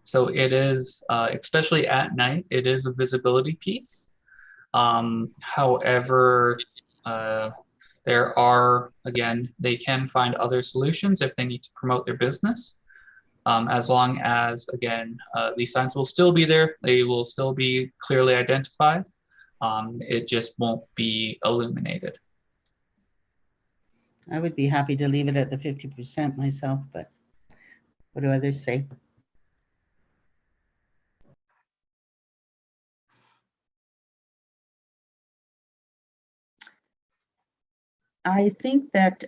So it is, especially at night, it is a visibility piece. However, there are, again, they can find other solutions if they need to promote their business. As long as, again, these signs will still be there, they will still be clearly identified. It just won't be illuminated. I would be happy to leave it at the 50% myself, but what do others say? I think that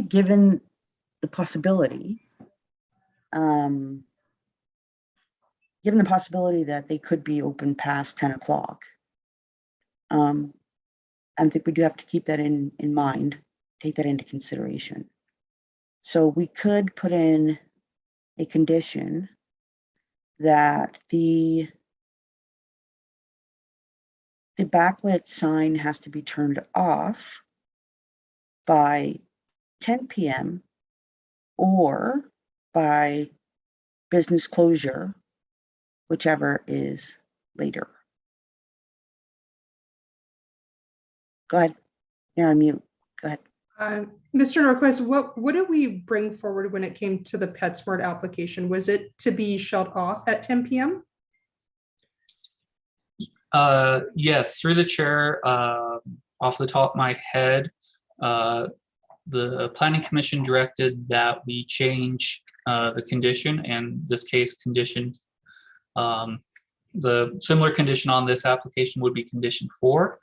given the possibility, that they could be open past 10 o'clock, I think we do have to keep that in mind, take that into consideration. So we could put in a condition that the backlit sign has to be turned off by 10 p.m. or by business closure, whichever is later. Go ahead. You're on mute. Go ahead. Mr. Norquist, what did we bring forward when it came to the PetSmart application? Was it to be shut off at 10 p.m.? Yes, through the chair, off the top of my head, the Planning Commission directed that we change the condition, and this case condition, the similar condition on this application would be condition 4,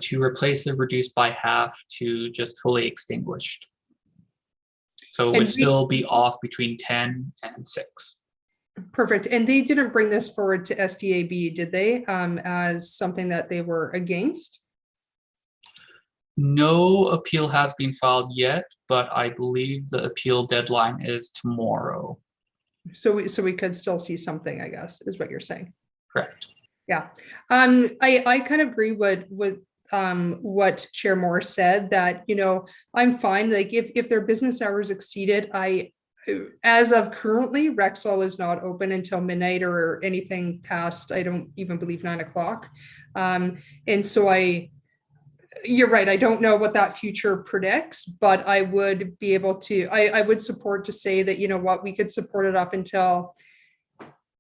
to replace it reduced by half to just fully extinguished. So it would still be off between 10 and 6. Perfect. And they didn't bring this forward to SDAB, did they, as something that they were against? No appeal has been filed yet, but I believe the appeal deadline is tomorrow. So we could still see something, I guess, is what you're saying. Correct. Yeah. I kind of agree with what Chair Moore said, that, you know, I'm fine. Like if their business hours exceeded, as of currently, Rexall is not open until midnight or anything past, I don't even believe 9 o'clock. And so you're right. I don't know what that future predicts, but I would be able to, I would support to say that, you know what, we could support it up until,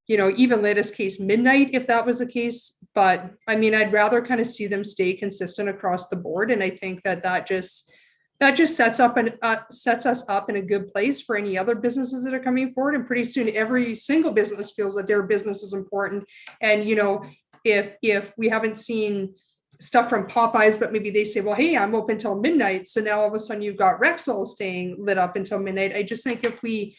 you know, even latest case midnight, if that was the case. But I mean, I'd rather kind of see them stay consistent across the board. And I think that just sets us up in a good place for any other businesses that are coming forward. And pretty soon every single business feels that their business is important. And, you know, if we haven't seen stuff from Popeyes, but maybe they say, well, hey, I'm open till midnight. So now all of a sudden you've got Rexall staying lit up until midnight. I just think if we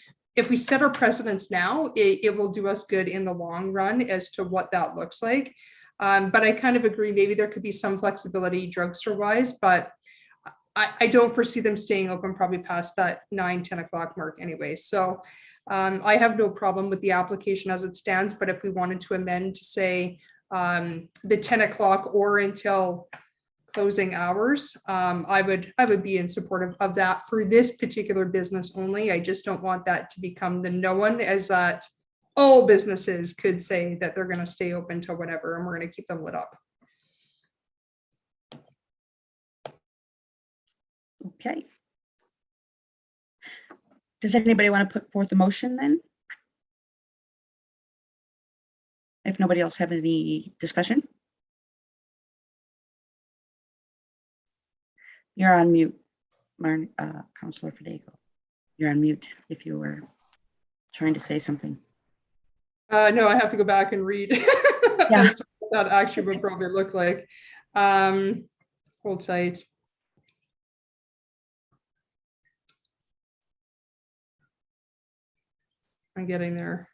set our precedents now, it will do us good in the long run as to what that looks like. But I kind of agree, maybe there could be some flexibility drugstore wise, but I don't foresee them staying open probably past that 9-10 o'clock mark anyway. So I have no problem with the application as it stands, but if we wanted to amend to say the 10 o'clock or until closing hours, I would be in support of that for this particular business only. I just don't want that to become the known, as that all businesses could say that they're going to stay open till whatever, and we're going to keep them lit up. Okay. Does anybody want to put forth a motion then? If nobody else have any discussion? You're on mute, Councillor Fidego. You're on mute if you were trying to say something. No, I have to go back and read Yeah. as to what that actually would probably look like. Hold tight. I'm getting there.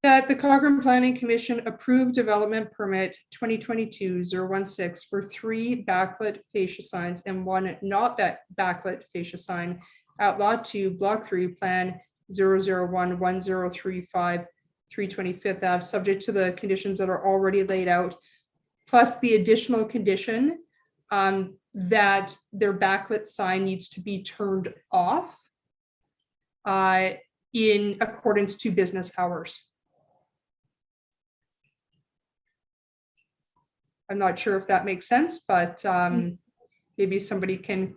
That the Cochrane Planning Commission approved development permit 2022-016 for 3 backlit fascia signs and 1 not backlit fascia sign at Lot 2, Block 3, Plan 001-1035, 325th Ave, subject to the conditions that are already laid out, plus the additional condition that their backlit sign needs to be turned off in accordance to business hours. I'm not sure if that makes sense, but maybe somebody can,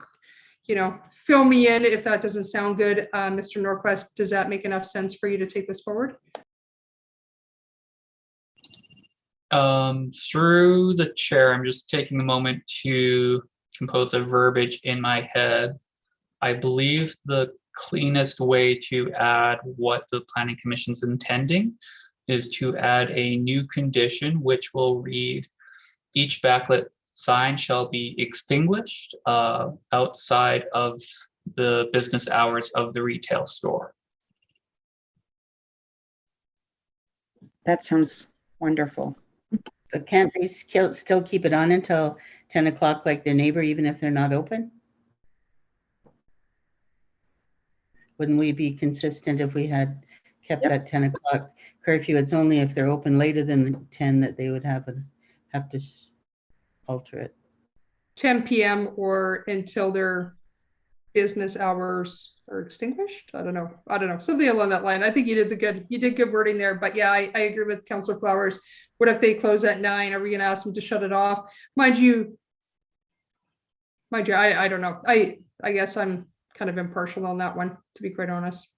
fill me in if that doesn't sound good. Mr. Norquist, does that make enough sense for you to take this forward? Through the chair, I'm just taking a moment to compose a verbiage in my head. I believe the cleanest way to add what the Planning Commission's intending is to add a new condition, which will read, each backlit sign shall be extinguished outside of the business hours of the retail store. That sounds wonderful. But can't they still keep it on until 10 o'clock like their neighbor, even if they're not open? Wouldn't we be consistent if we had kept that 10 o'clock curfew? It's only if they're open later than 10 that they would have to alter it. 10 p.m. or until their business hours are extinguished. I don't know. Something along that line. I think you did good wording there. But yeah, I agree with Councillor Flowers. What if they close at 9? Are we going to ask them to shut it off? Mind you, I don't know. I guess I'm kind of impartial on that one, to be quite honest.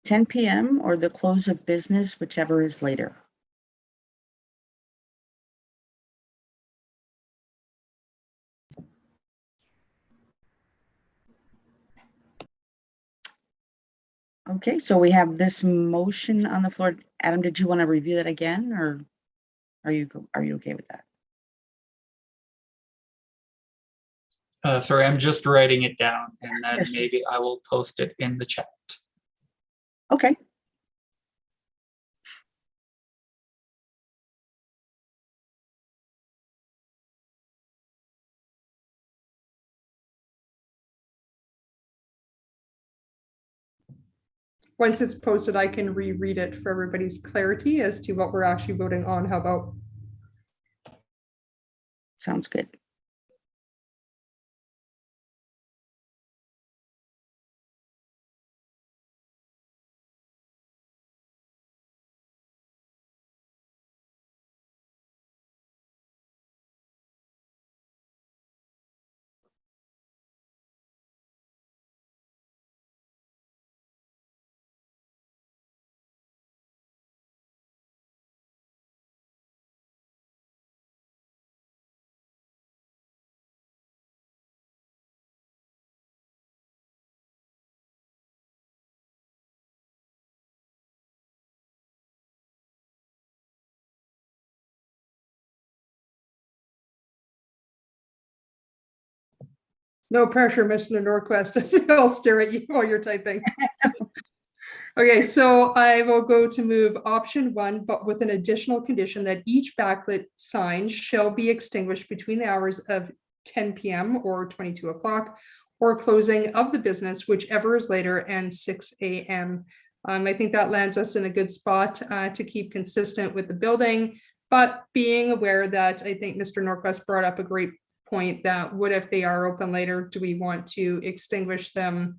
10 p.m. or the close of business, whichever is later. Okay, so we have this motion on the floor. Adam, did you want to review that again, or are you okay with that? Sorry, I'm just writing it down, and then Yes. maybe I will post it in the chat. Okay. Once it's posted, I can reread it for everybody's clarity as to what we're actually voting on. How about? Sounds good. No pressure, Mr. Norquist, as we all stare at you while you're typing. Okay, so I will go to move option 1, but with an additional condition that each backlit sign shall be extinguished between the hours of 10 p.m. or 22 o'clock or closing of the business, whichever is later, and 6 a.m. I think that lands us in a good spot to keep consistent with the building, but being aware that I think Mr. Norquist brought up a great point that what if they are open later? Do we want to extinguish them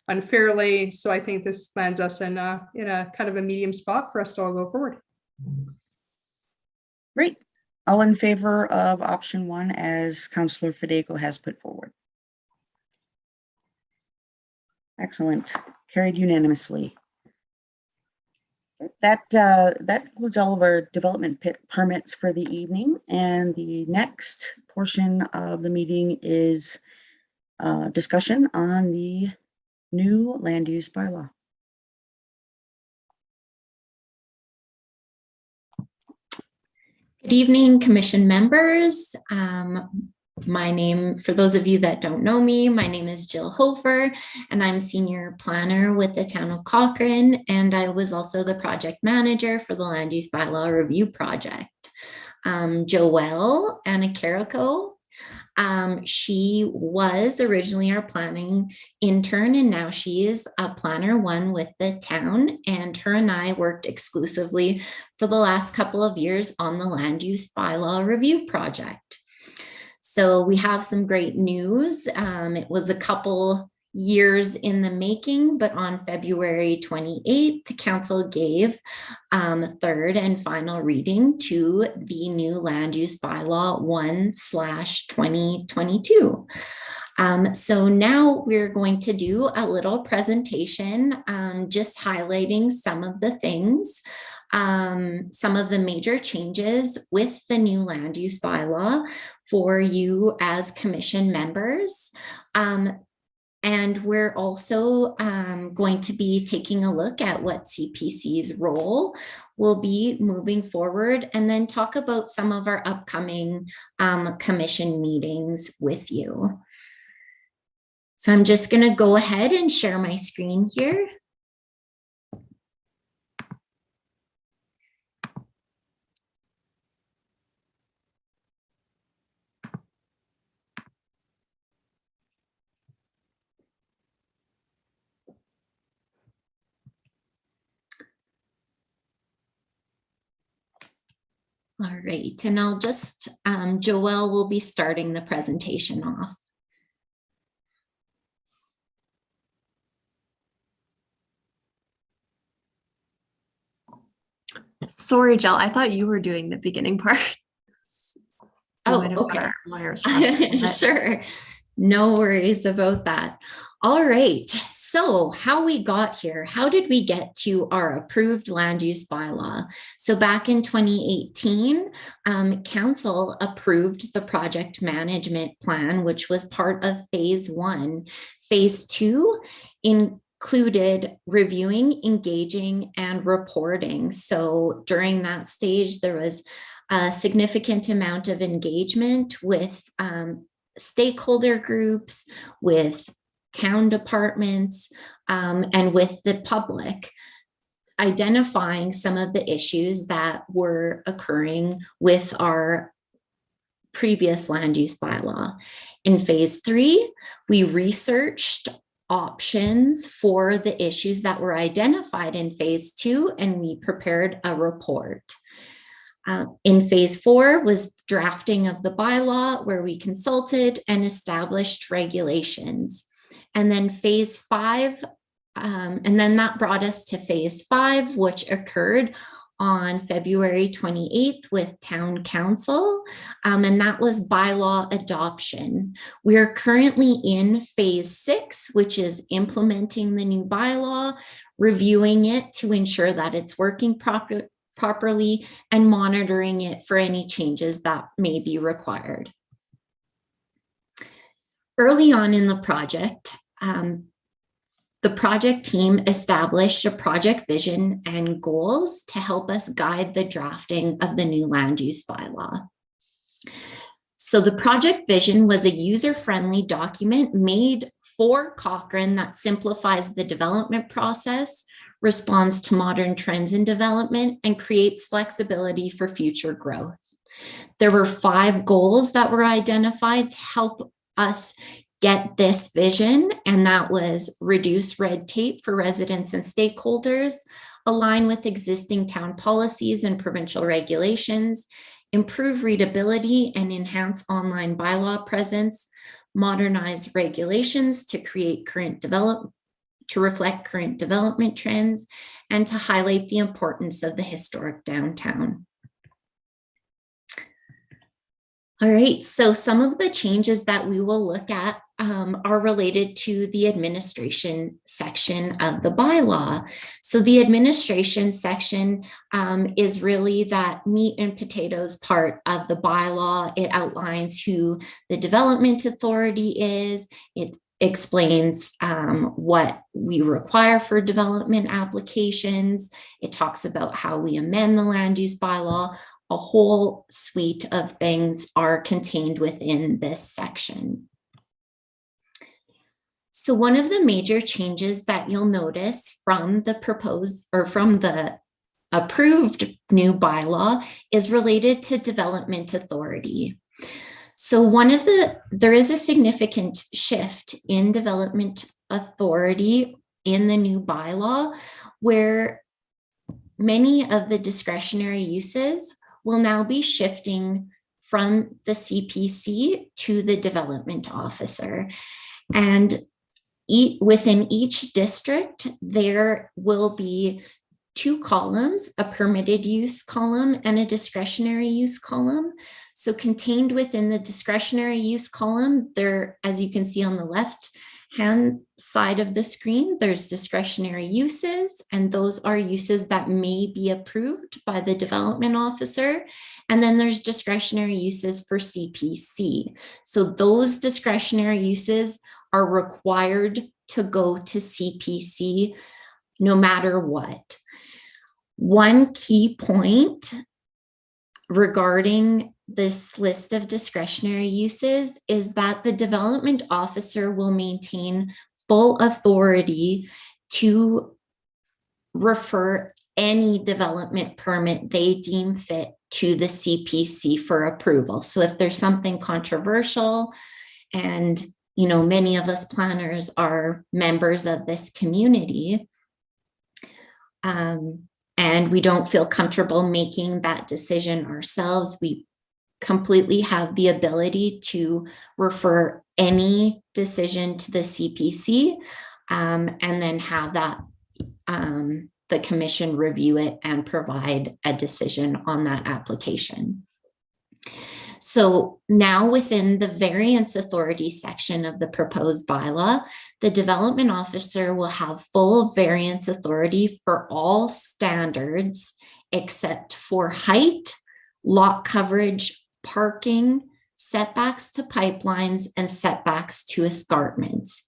unfairly? So I think this lands us in a kind of a medium spot for us to all go forward. Great. All in favor of option 1 as Councillor Fidego has put forward? Excellent. Carried unanimously. That includes all of our development permits for the evening, and the next portion of the meeting is discussion on the new land use bylaw. Good evening, commission members. My name, for those of you that don't know me, my name is Jill Hofer, and I'm senior planner with the town of Cochrane, and I was also the project manager for the land use bylaw review project. Joelle Anacarico, she was originally our planning intern, and now she is a planner one with the town, and her and I worked exclusively for the last couple of years on the land use bylaw review project. So we have some great news. It was a couple years in the making, but on February 28th, the council gave third and final reading to the new land use bylaw 1/2022. So now we're going to do a little presentation, just highlighting some of the things, some of the major changes with the new land use bylaw for you as commission members. And we're also going to be taking a look at what CPC's role will be moving forward, and then talk about some of our upcoming commission meetings with you. So I'm just going to go ahead and share my screen here. All right, and I'll just, Joelle will be starting the presentation off. Sorry, Jill, I thought you were doing the beginning part. Oh, okay. Sure. No worries about that. All right. So how we got here, how did we get to our approved land use bylaw? So back in 2018, council approved the project management plan, which was part of phase 1. Phase 2 included reviewing, engaging, and reporting. So during that stage, there was a significant amount of engagement with stakeholder groups, with town departments, and with the public, identifying some of the issues that were occurring with our previous land use bylaw. In phase 3, we researched options for the issues that were identified in phase 2, and we prepared a report. In phase 4 was drafting of the bylaw, where we consulted and established regulations. And then phase 5, and then that brought us to phase 5, which occurred on February 28th with town council, and that was bylaw adoption. We are currently in phase 6, which is implementing the new bylaw, reviewing it to ensure that it's working properly, and monitoring it for any changes that may be required. Early on in the project team established a project vision and goals to help us guide the drafting of the new land use bylaw. So the project vision was a user-friendly document made for Cochrane that simplifies the development process, responds to modern trends in development, and creates flexibility for future growth. There were 5 goals that were identified to help us get this vision, and that was reduce red tape for residents and stakeholders, align with existing town policies and provincial regulations, improve readability and enhance online bylaw presence, modernize regulations to create to reflect current development trends, and to highlight the importance of the historic downtown. All right, so some of the changes that we will look at are related to the administration section of the bylaw. So the administration section is really that meat and potatoes part of the bylaw. It outlines who the development authority is. It explains what we require for development applications. It talks about how we amend the land use bylaw. A whole suite of things are contained within this section. So one of the major changes that you'll notice from the proposed or from the approved new bylaw is related to development authority. So there is a significant shift in development authority in the new bylaw, where many of the discretionary uses will now be shifting from the CPC to the development officer. And within each district, there will be 2 columns, a permitted use column and a discretionary use column. So contained within the discretionary use column, there, as you can see on the left-hand side of the screen, there's discretionary uses, and those are uses that may be approved by the development officer. And then there's discretionary uses for CPC. So those discretionary uses are required to go to CPC no matter what. One key point regarding this list of discretionary uses is that the development officer will maintain full authority to refer any development permit they deem fit to the CPC for approval. So if there's something controversial, and many of us planners are members of this community, and we don't feel comfortable making that decision ourselves, we completely have the ability to refer any decision to the CPC, and then have that the commission review it and provide a decision on that application. So now within the variance authority section of the proposed bylaw, the development officer will have full variance authority for all standards except for height, lot coverage, parking, setbacks to pipelines, and setbacks to escarpments.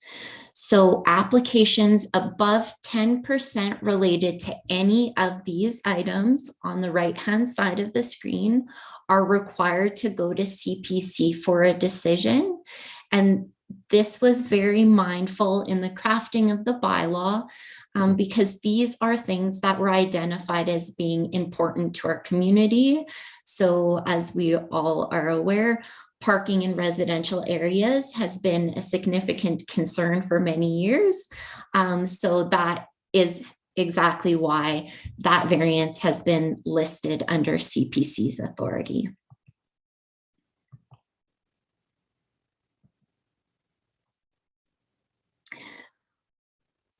So applications above 10% related to any of these items on the right-hand side of the screen are required to go to CPC for a decision. And this was very mindful in the crafting of the bylaw, because these are things that were identified as being important to our community. So as we all are aware, parking in residential areas has been a significant concern for many years. So that is exactly why that variance has been listed under CPC's authority.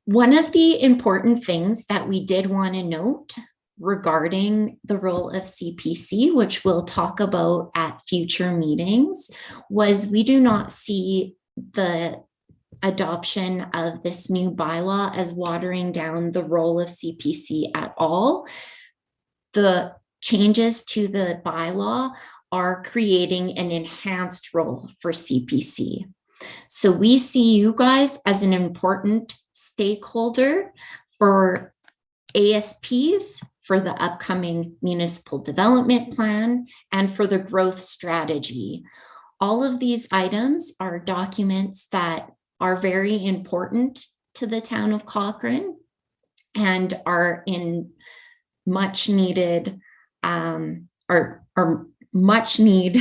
One of the important things that we did want to note regarding the role of CPC, which we'll talk about at future meetings, was we do not see the adoption of this new bylaw as watering down the role of CPC at all. The changes to the bylaw are creating an enhanced role for CPC. So we see you guys as an important stakeholder for ASPs, for the upcoming municipal development plan, and for the growth strategy. All of these items are documents that are very important to the town of Cochrane and are in much needed, are much need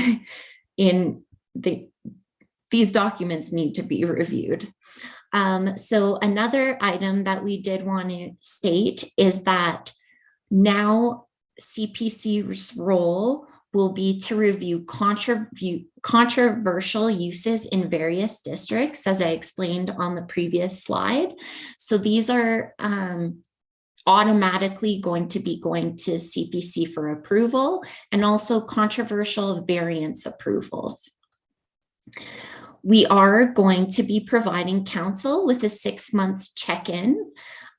in these documents need to be reviewed. So another item that we did want to state is that now CPC's role will be to review controversial uses in various districts, as I explained on the previous slide. So these are automatically going to be going to CPC for approval, and also controversial variance approvals. We are going to be providing council with a 6-month check-in,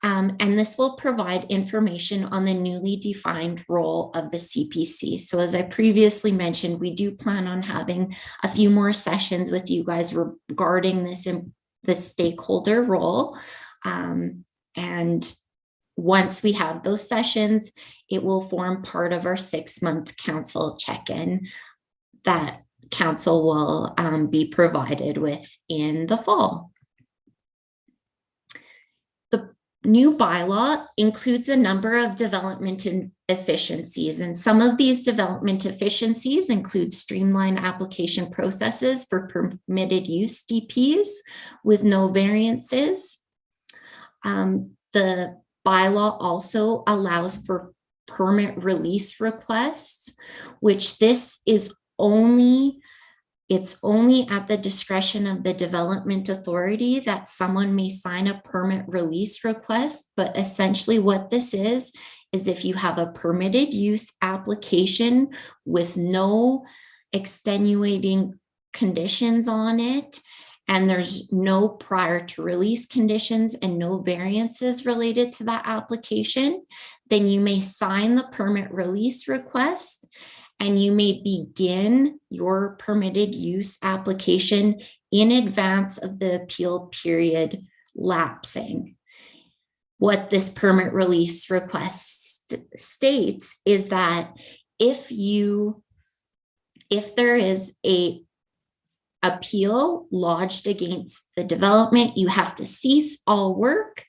and this will provide information on the newly defined role of the CPC. So as I previously mentioned, we do plan on having a few more sessions with you guys regarding this in the stakeholder role. And once we have those sessions, it will form part of our 6-month council check-in that council will be provided with in the fall. The new bylaw includes a number of development efficiencies, and some of these development efficiencies include streamlined application processes for permitted use DPs with no variances. The bylaw also allows for permit release requests, which this is only at the discretion of the development authority that someone may sign a permit release request. But essentially what this is if you have a permitted use application with no extenuating conditions on it, and there's no prior to release conditions and no variances related to that application, then you may sign the permit release request and you may begin your permitted use application in advance of the appeal period lapsing. What this permit release request states is that if there is a appeal lodged against the development, you have to cease all work.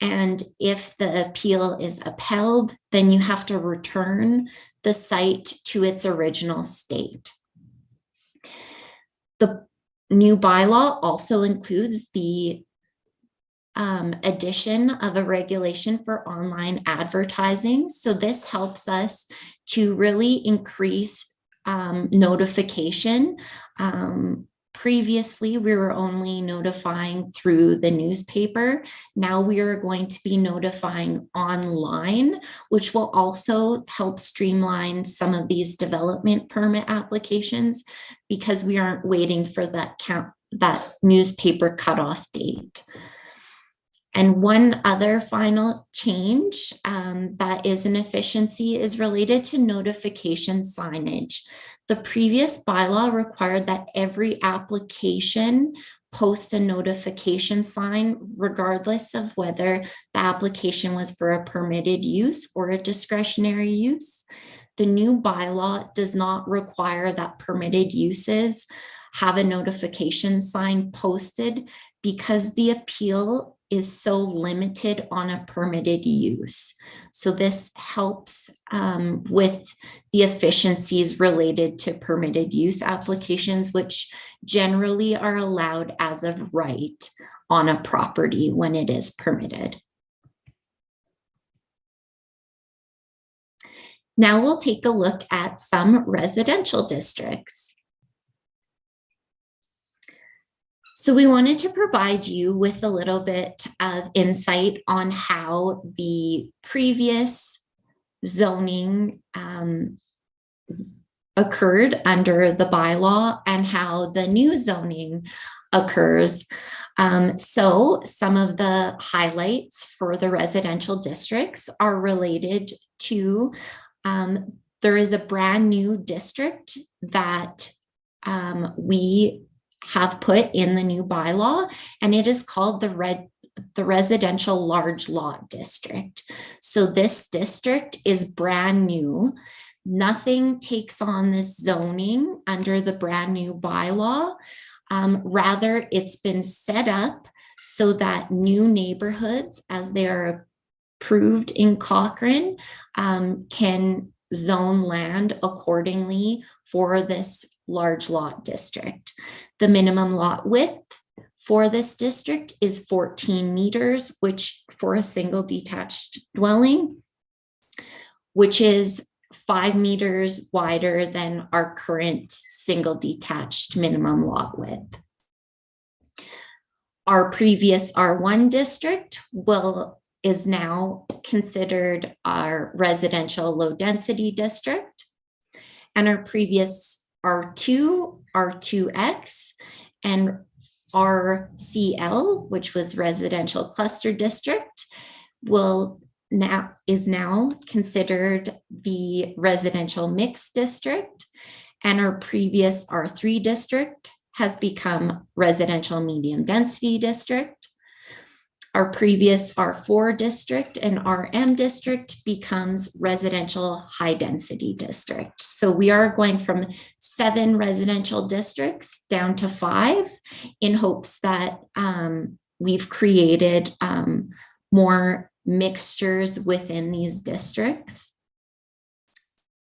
And if the appeal is upheld, then you have to return the site to its original state. The new bylaw also includes the addition of a regulation for online advertising. So this helps us to really increase notification. Previously, we were only notifying through the newspaper. Now we are going to be notifying online, which will also help streamline some of these development permit applications because we aren't waiting for that newspaper cutoff date. And one other final change that is an efficiency is related to notification signage. The previous bylaw required that every application post a notification sign, regardless of whether the application was for a permitted use or a discretionary use. The new bylaw does not require that permitted uses have a notification sign posted because the appeal is so limited on a permitted use. So this helps with the efficiencies related to permitted use applications, which generally are allowed as of right on a property when it is permitted. Now we'll take a look at some residential districts. So we wanted to provide you with a little bit of insight on how the previous zoning occurred under the bylaw and how the new zoning occurs. So some of the highlights for the residential districts are related to there is a brand new district that we have put in the new bylaw, and it is called the residential large lot district. So this district is brand new. Nothing takes on this zoning under the brand new bylaw. Rather, it's been set up so that new neighborhoods, as they are approved in Cochrane, can zone land accordingly for this large lot district. The minimum lot width for this district is 14 meters, which for a single detached dwelling, which is 5 meters wider than our current single detached minimum lot width. Our previous R1 district will is now considered our residential low density district. And our previous R2, R2X, and RCL, which was residential cluster district, is now considered the residential mixed district. And our previous R3 district has become residential medium density district. Our previous R4 district and RM district becomes residential high density district. So we are going from 7 residential districts down to 5 in hopes that we've created more mixtures within these districts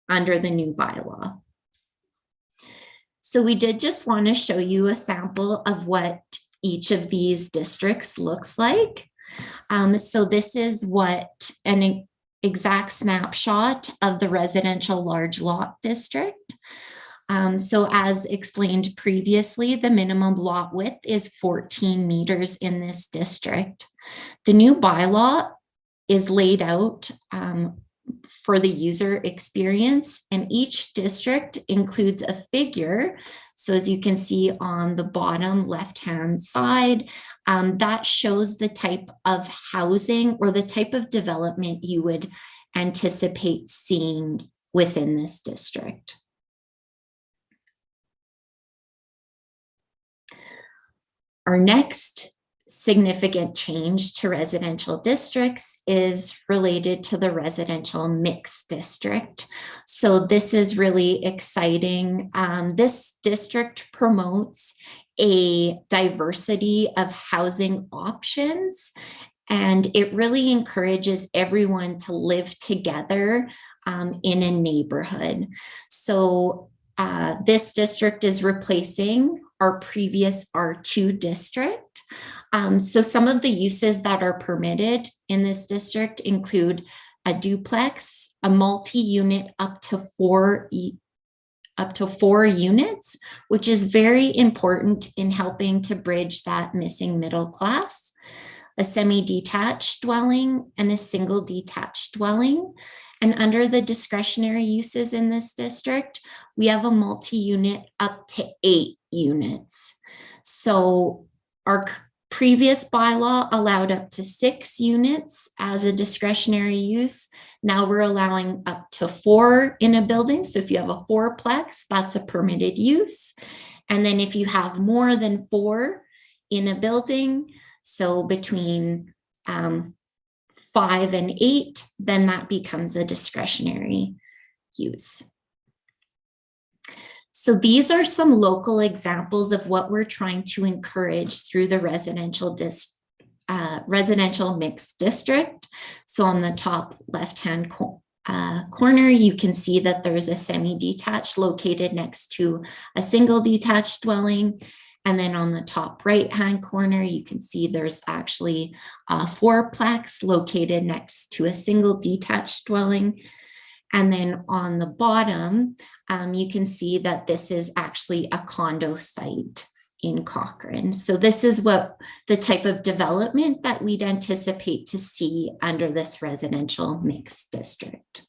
under the new bylaw. So we did just want to show you a sample of what each of these districts looks like. So this is what an exact snapshot of the residential large lot district. So as explained previously, the minimum lot width is 14 meters in this district. The new bylaw is laid out for the user experience, and each district includes a figure. So as you can see on the bottom left-hand side, that shows the type of housing or the type of development you would anticipate seeing within this district. Our next significant change to residential districts is related to the residential mixed district. So this is really exciting. This district promotes a diversity of housing options, and it really encourages everyone to live together in a neighborhood. So this district is replacing our previous R2 district. So some of the uses that are permitted in this district include a duplex, a multi-unit up to four units, which is very important in helping to bridge that missing middle class, a semi-detached dwelling, and a single detached dwelling. And under the discretionary uses in this district, we have a multi-unit up to 8 units. So our previous bylaw allowed up to 6 units as a discretionary use. Now we're allowing up to 4 in a building. So if you have a 4-plex, that's a permitted use. And then if you have more than 4 in a building, so between 5 and 8, then that becomes a discretionary use. So these are some local examples of what we're trying to encourage through the residential mixed district. So on the top left-hand corner, you can see that there's a semi-detached located next to a single detached dwelling. And then on the top right-hand corner, you can see there's actually a 4-plex located next to a single detached dwelling. And then on the bottom, you can see that this is actually a condo site in Cochrane. So this is what the type of development that we'd anticipate to see under this residential mixed district.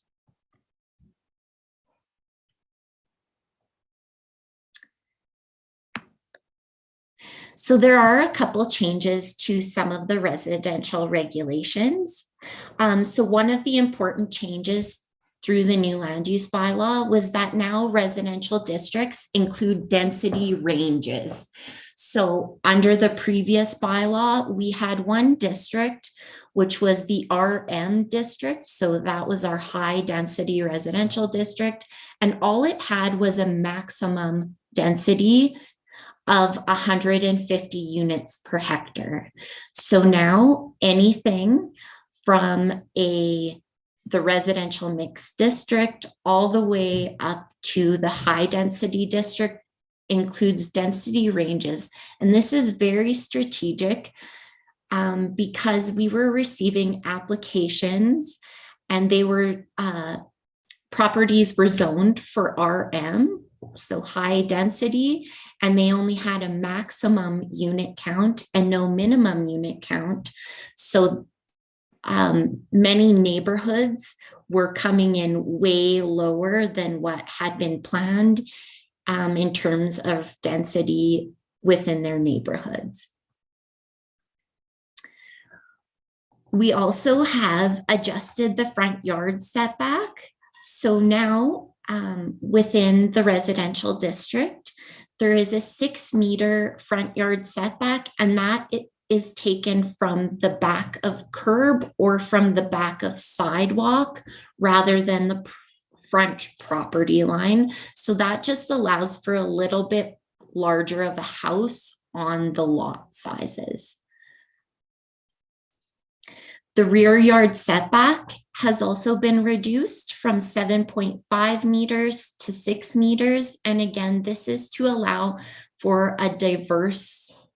So there are a couple changes to some of the residential regulations. So one of the important changes through the new land use bylaw was that now residential districts include density ranges. So under the previous bylaw, we had one district, which was the RM district. So that was our high density residential district. And all it had was a maximum density of 150 units per hectare. So now anything from the residential mixed district all the way up to the high density district includes density ranges. And this is very strategic because we were receiving applications and they were properties were zoned for RM, so high density, and they only had a maximum unit count and no minimum unit count. So many neighborhoods were coming in way lower than what had been planned in terms of density within their neighborhoods. We also have adjusted the front yard setback. So now within the residential district, there is a 6-meter front yard setback, and that is taken from the back of curb or from the back of sidewalk rather than the front property line. So that just allows for a little bit larger of a house on the lot sizes. The rear yard setback has also been reduced from 7.5 meters to 6 meters. And again, this is to allow for a diverse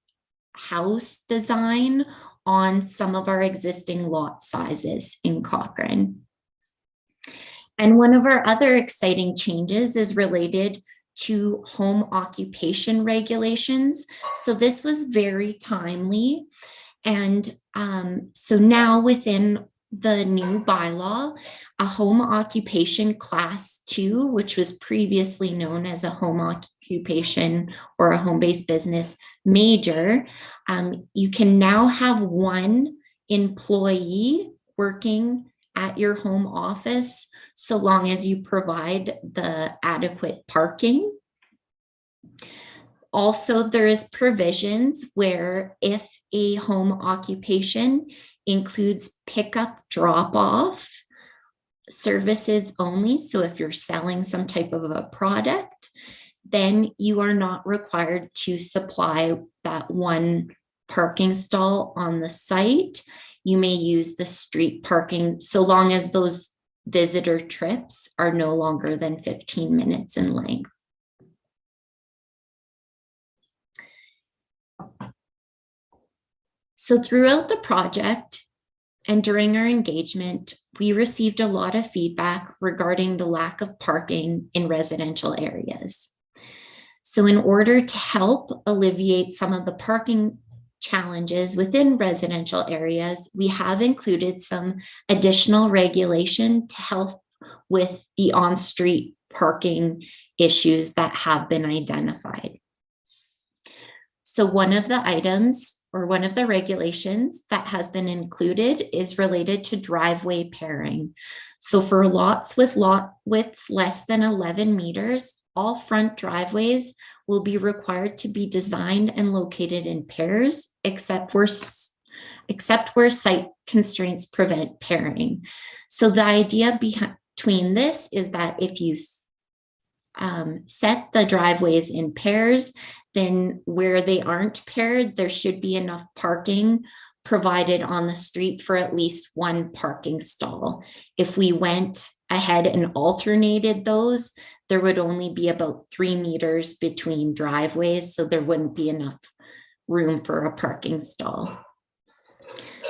house design on some of our existing lot sizes in Cochrane. And one of our other exciting changes is related to home occupation regulations. So this was very timely. And so now within the new bylaw, a home occupation class 2, which was previously known as a home occupation or a home-based business major, you can now have one employee working at your home office so long as you provide the adequate parking. Also, there is provisions where if a home occupation includes pickup drop-off services only, so if you're selling some type of a product, then you are not required to supply that one parking stall on the site. You may use the street parking so long as those visitor trips are no longer than 15 minutes in length. So throughout the project and during our engagement, we received a lot of feedback regarding the lack of parking in residential areas. So in order to help alleviate some of the parking challenges within residential areas, we have included some additional regulation to help with the on-street parking issues that have been identified. So one of the items or one of the regulations that has been included is related to driveway pairing. So for lots with lot widths less than 11 meters, all front driveways will be required to be designed and located in pairs, except where site constraints prevent pairing. So the idea between this is that if you set the driveways in pairs, then where they aren't paired, there should be enough parking provided on the street for at least one parking stall. If we went ahead and alternated those, there would only be about 3 meters between driveways, so there wouldn't be enough room for a parking stall.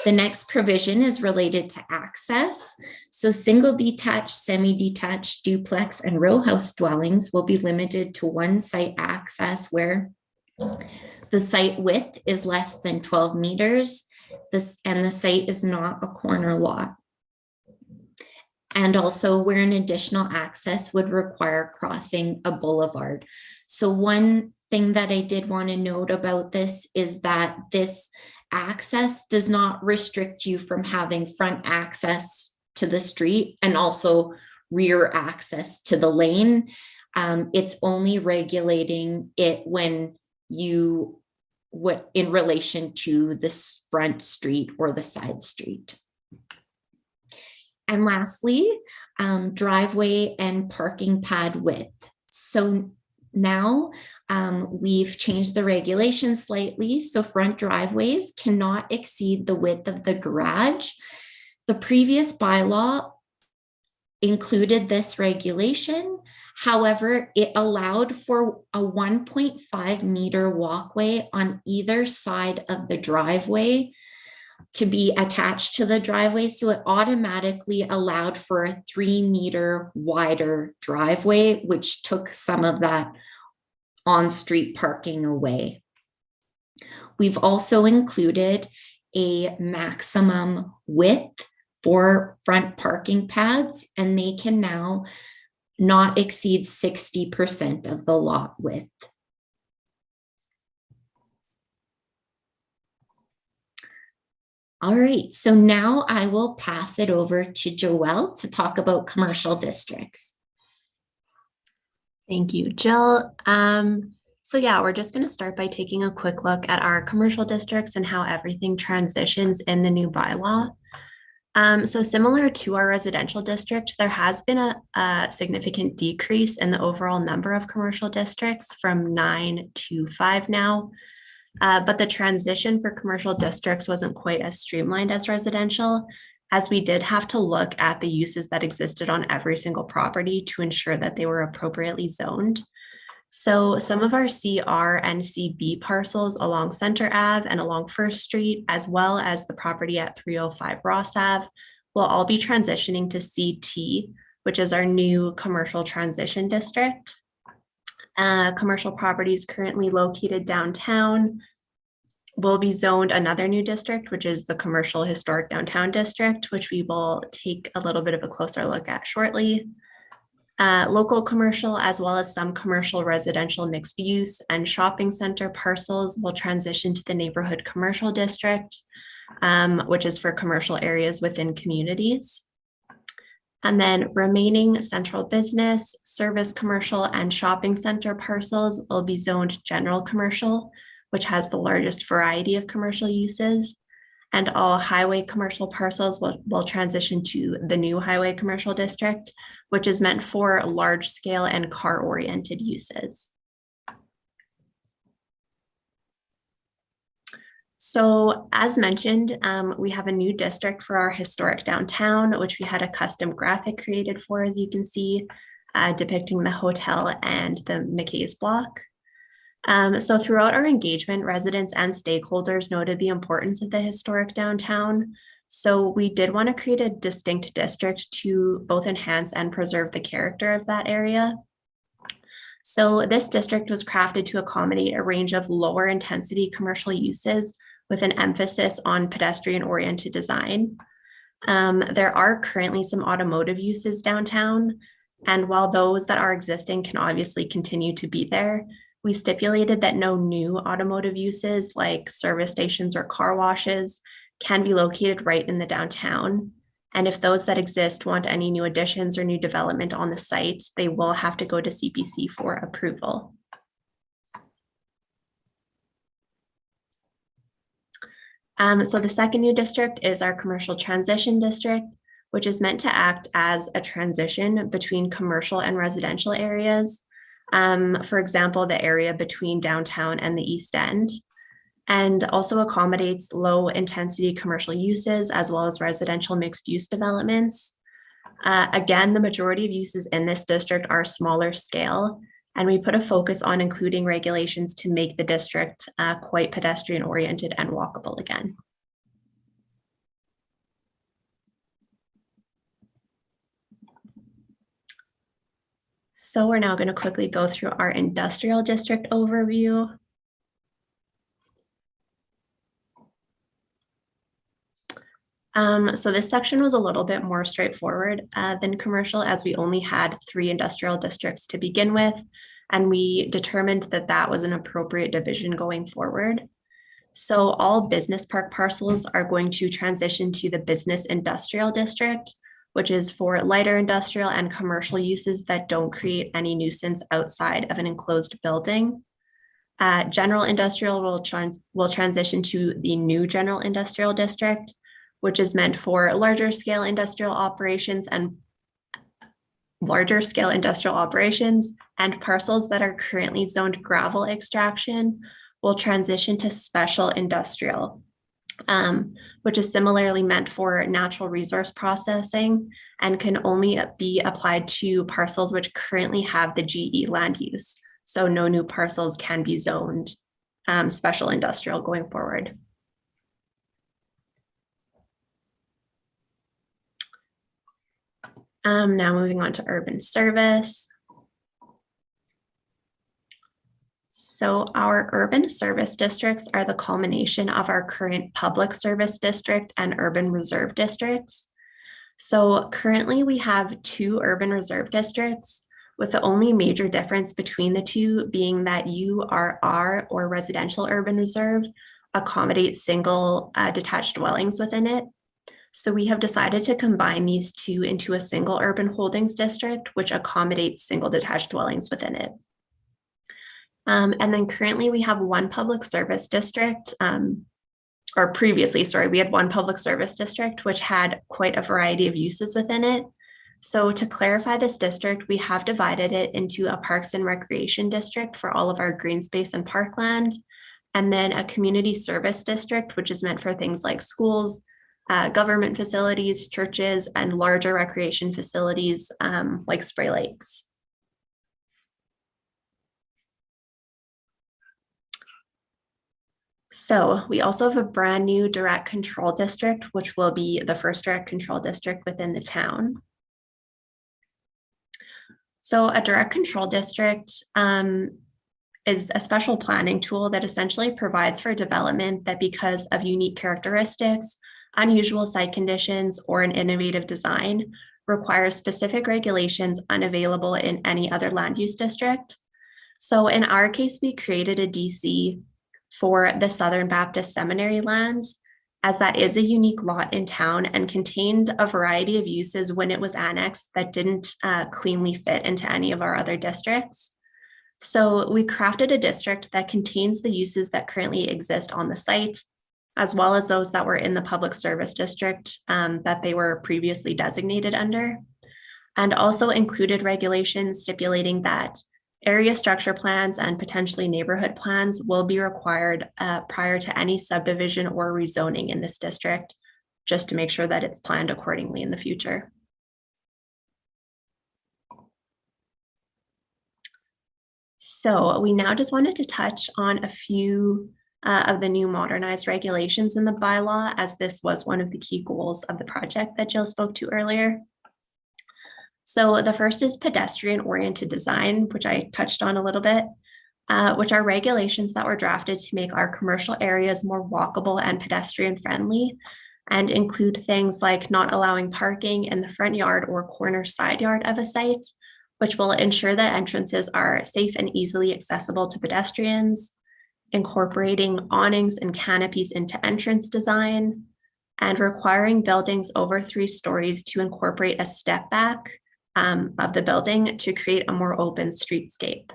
The next provision is related to access. So single detached, semi-detached, duplex, and row house dwellings will be limited to one site access where the site width is less than 12 meters and the site is not a corner lot. And also where an additional access would require crossing a boulevard. So one thing that I did want to note about this is that this access does not restrict you from having front access to the street and also rear access to the lane. It's only regulating it when in relation to this front street or the side street. And lastly, driveway and parking pad width. So now we've changed the regulation slightly. So front driveways cannot exceed the width of the garage. The previous bylaw included this regulation. However, it allowed for a 1.5 meter walkway on either side of the driveway to be attached to the driveway. So it automatically allowed for a 3 meter wider driveway, which took some of that on-street parking away. We've also included a maximum width for front parking pads, and they can now not exceed 60% of the lot width. All right, so now I will pass it over to Joelle to talk about commercial districts. Thank you, Jill. So yeah, we're just going to start by taking a quick look at our commercial districts and how everything transitions in the new bylaw. So similar to our residential district, there has been a significant decrease in the overall number of commercial districts from 9 to 5 now. But the transition for commercial districts wasn't quite as streamlined as residential, as we did have to look at the uses that existed on every single property to ensure that they were appropriately zoned. So some of our CR and CB parcels along Center Ave and along First Street, as well as the property at 305 Ross Ave, will all be transitioning to CT, which is our new commercial transition district. Commercial properties currently located downtown will be zoned another new district, which is the commercial historic downtown district, which we will take a little bit of a closer look at shortly. Local commercial, as well as some commercial residential mixed use and shopping center parcels, will transition to the neighborhood commercial district, which is for commercial areas within communities. And then remaining central business, service commercial, and shopping center parcels will be zoned general commercial, which has the largest variety of commercial uses. And all highway commercial parcels will transition to the new highway commercial district, which is meant for large scale and car-oriented uses. So as mentioned, we have a new district for our historic downtown, which we had a custom graphic created for, as you can see, depicting the hotel and the McKay's block. So throughout our engagement, residents and stakeholders noted the importance of the historic downtown. So we did want to create a distinct district to both enhance and preserve the character of that area. So this district was crafted to accommodate a range of lower intensity commercial uses with an emphasis on pedestrian-oriented design. There are currently some automotive uses downtown, and while those that are existing can obviously continue to be there, we stipulated that no new automotive uses like service stations or car washes can be located right in the downtown. And if those that exist want any new additions or new development on the site, they will have to go to CPC for approval. So the second new district is our commercial transition district, which is meant to act as a transition between commercial and residential areas. For example, the area between downtown and the East End, and also accommodates low intensity commercial uses as well as residential mixed use developments. Again, the majority of uses in this district are smaller scale, and we put a focus on including regulations to make the district quite pedestrian oriented and walkable again. So we're now going to quickly go through our industrial district overview. So this section was a little bit more straightforward than commercial, as we only had 3 industrial districts to begin with, and we determined that that was an appropriate division going forward. So all business park parcels are going to transition to the business industrial district, which is for lighter industrial and commercial uses that don't create any nuisance outside of an enclosed building. General industrial will transition to the new general industrial district, which is meant for larger scale industrial operations and parcels that are currently zoned gravel extraction will transition to special industrial, which is similarly meant for natural resource processing and can only be applied to parcels which currently have the GE land use. So no new parcels can be zoned special industrial going forward. Now moving on to urban service. So our urban service districts are the culmination of our current public service district and urban reserve districts. So currently we have 2 urban reserve districts, with the only major difference between the 2 being that URR, or residential urban reserve, accommodates single detached dwellings within it. So we have decided to combine these 2 into a single urban holdings district, which accommodates single detached dwellings within it. And then currently we have 1 public service district, or previously, sorry, we had 1 public service district, which had quite a variety of uses within it. So to clarify this district, we have divided it into a parks and recreation district for all of our green space and parkland, and then a community service district, which is meant for things like schools, government facilities, churches, and larger recreation facilities like Spray Lakes. So we also have a brand new direct control district, which will be the first direct control district within the town. So a direct control district is a special planning tool that essentially provides for development that, because of unique characteristics, unusual site conditions, or an innovative design, requires specific regulations unavailable in any other land use district. So in our case, we created a DC for the Southern Baptist Seminary lands, as that is a unique lot in town and contained a variety of uses when it was annexed that didn't cleanly fit into any of our other districts. So we crafted a district that contains the uses that currently exist on the site, as well as those that were in the public service district that they were previously designated under, and also included regulations stipulating that area structure plans and potentially neighborhood plans will be required prior to any subdivision or rezoning in this district, just to make sure that it's planned accordingly in the future. So we now just wanted to touch on a few of the new modernized regulations in the bylaw, as this was one of the key goals of the project that Jill spoke to earlier. So the first is pedestrian-oriented design, which I touched on a little bit, which are regulations that were drafted to make our commercial areas more walkable and pedestrian-friendly, and include things like not allowing parking in the front yard or corner side yard of a site, which will ensure that entrances are safe and easily accessible to pedestrians, incorporating awnings and canopies into entrance design, and requiring buildings over 3 stories to incorporate a step back of the building to create a more open streetscape.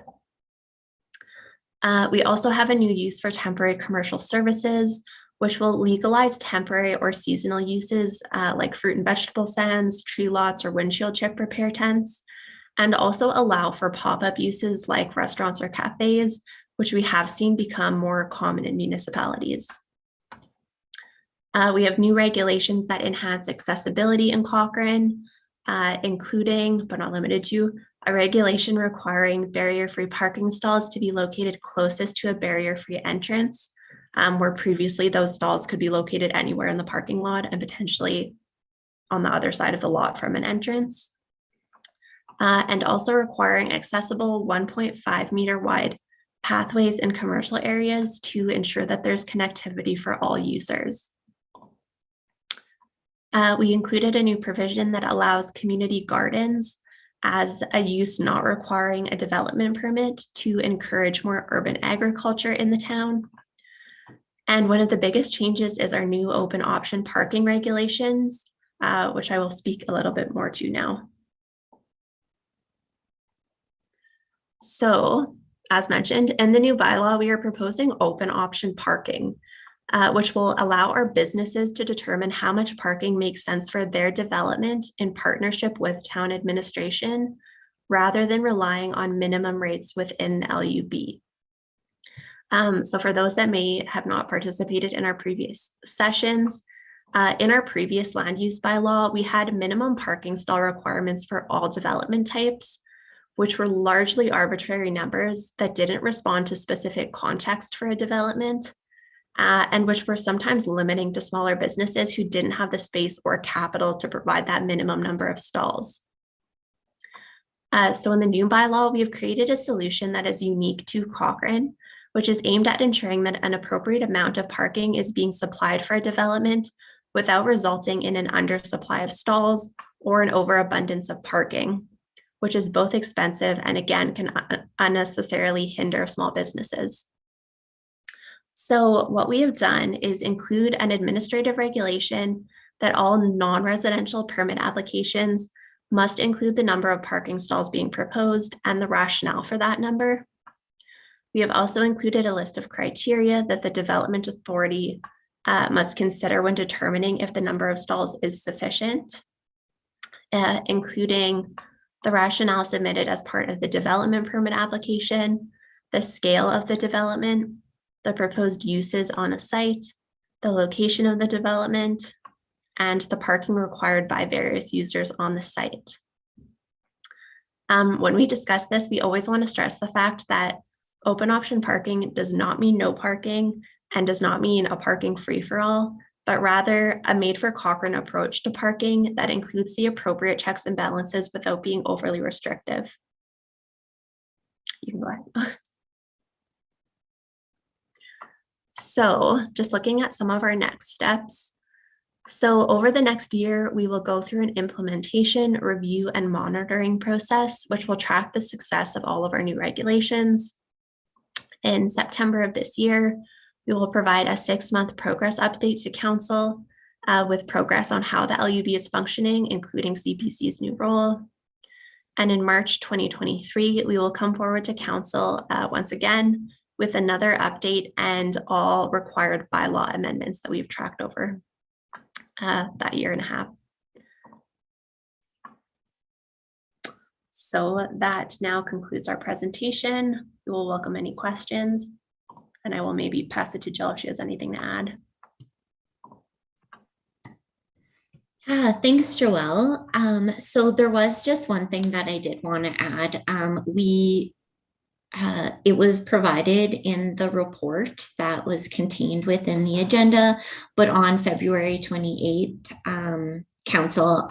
We also have a new use for temporary commercial services, which will legalize temporary or seasonal uses like fruit and vegetable stands, tree lots, or windshield chip repair tents, and also allow for pop-up uses like restaurants or cafes, which we have seen become more common in municipalities. We have new regulations that enhance accessibility in Cochrane, including, but not limited to, a regulation requiring barrier-free parking stalls to be located closest to a barrier-free entrance, where previously those stalls could be located anywhere in the parking lot and potentially on the other side of the lot from an entrance. And also requiring accessible 1.5 meter wide pathways in commercial areas to ensure that there's connectivity for all users. We included a new provision that allows community gardens as a use not requiring a development permit to encourage more urban agriculture in the town. And one of the biggest changes is our new open option parking regulations, which I will speak a little bit more to now. So, as mentioned, in the new bylaw, we are proposing open option parking, which will allow our businesses to determine how much parking makes sense for their development in partnership with town administration, rather than relying on minimum rates within the LUB. So for those that may have not participated in our previous sessions, in our previous land use bylaw, we had minimum parking stall requirements for all development types, which were largely arbitrary numbers that didn't respond to specific context for a development, and which were sometimes limiting to smaller businesses who didn't have the space or capital to provide that minimum number of stalls. So in the new bylaw, we have created a solution that is unique to Cochrane, which is aimed at ensuring that an appropriate amount of parking is being supplied for a development without resulting in an undersupply of stalls or an overabundance of parking, which is both expensive and again can unnecessarily hinder small businesses. So what we have done is include an administrative regulation that all non-residential permit applications must include the number of parking stalls being proposed and the rationale for that number. We have also included a list of criteria that the development authority must consider when determining if the number of stalls is sufficient, including the rationale submitted as part of the development permit application, the scale of the development, the proposed uses on a site, the location of the development, and the parking required by various users on the site. When we discuss this, we always want to stress the fact that open option parking does not mean no parking and does not mean a parking free-for-all, but rather a made-for-Cochrane approach to parking that includes the appropriate checks and balances without being overly restrictive. You can go ahead. So just looking at some of our next steps. So over the next year, we will go through an implementation, review, and monitoring process, which will track the success of all of our new regulations. In September of this year, we will provide a 6-month progress update to Council with progress on how the LUB is functioning, including CPC's new role. And in March 2023, we will come forward to Council once again with another update and all required bylaw amendments that we've tracked over that year and a half. So that now concludes our presentation. We will welcome any questions, and I will maybe pass it to Jill if she has anything to add. Thanks, Joelle. So there was just one thing that I did want to add. It was provided in the report that was contained within the agenda, but on February 28th, Council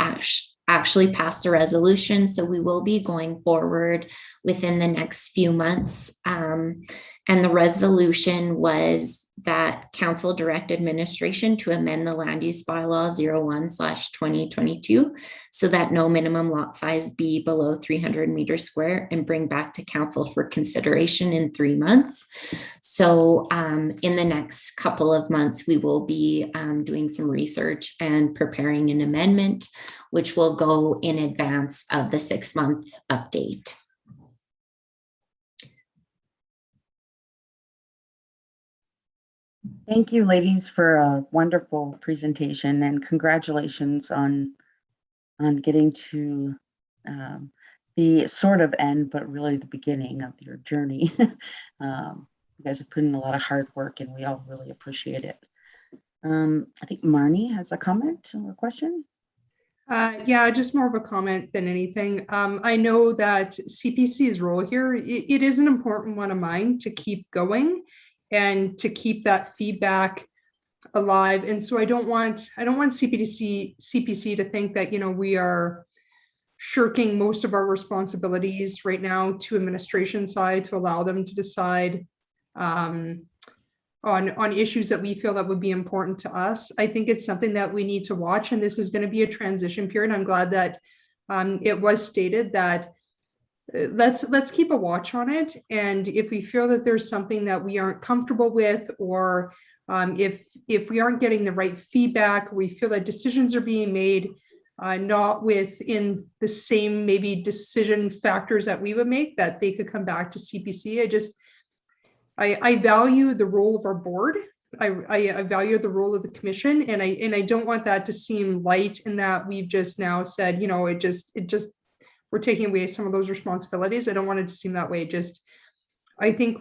actually passed a resolution. So we will be going forward within the next few months. And the resolution was that Council direct administration to amend the land use bylaw 01/2022 so that no minimum lot size be below 300 meters square and bring back to Council for consideration in 3 months. So in the next couple of months, we will be doing some research and preparing an amendment, which will go in advance of the 6-month update. Thank you, ladies, for a wonderful presentation, and congratulations on getting to the sort of end, but really the beginning of your journey. You guys have put in a lot of hard work, and we all really appreciate it. I think Marnie has a comment or a question. Yeah, just more of a comment than anything. I know that CPC's role here, it is an important one of mine to keep going and to keep that feedback alive. And so I don't want CPC to think that, you know, we are shirking most of our responsibilities right now to administration side to allow them to decide on issues that we feel that would be important to us. I think it's something that we need to watch, and this is going to be a transition period. I'm glad that it was stated that let's keep a watch on it. And if we feel that there's something that we aren't comfortable with, or if we aren't getting the right feedback, we feel that decisions are being made not within the same maybe decision factors that we would make, that they could come back to CPC. I value the role of our board. I value the role of the commission, and I don't want that to seem light in that we've just now said, you know, it just we're taking away some of those responsibilities. I don't want it to seem that way. I think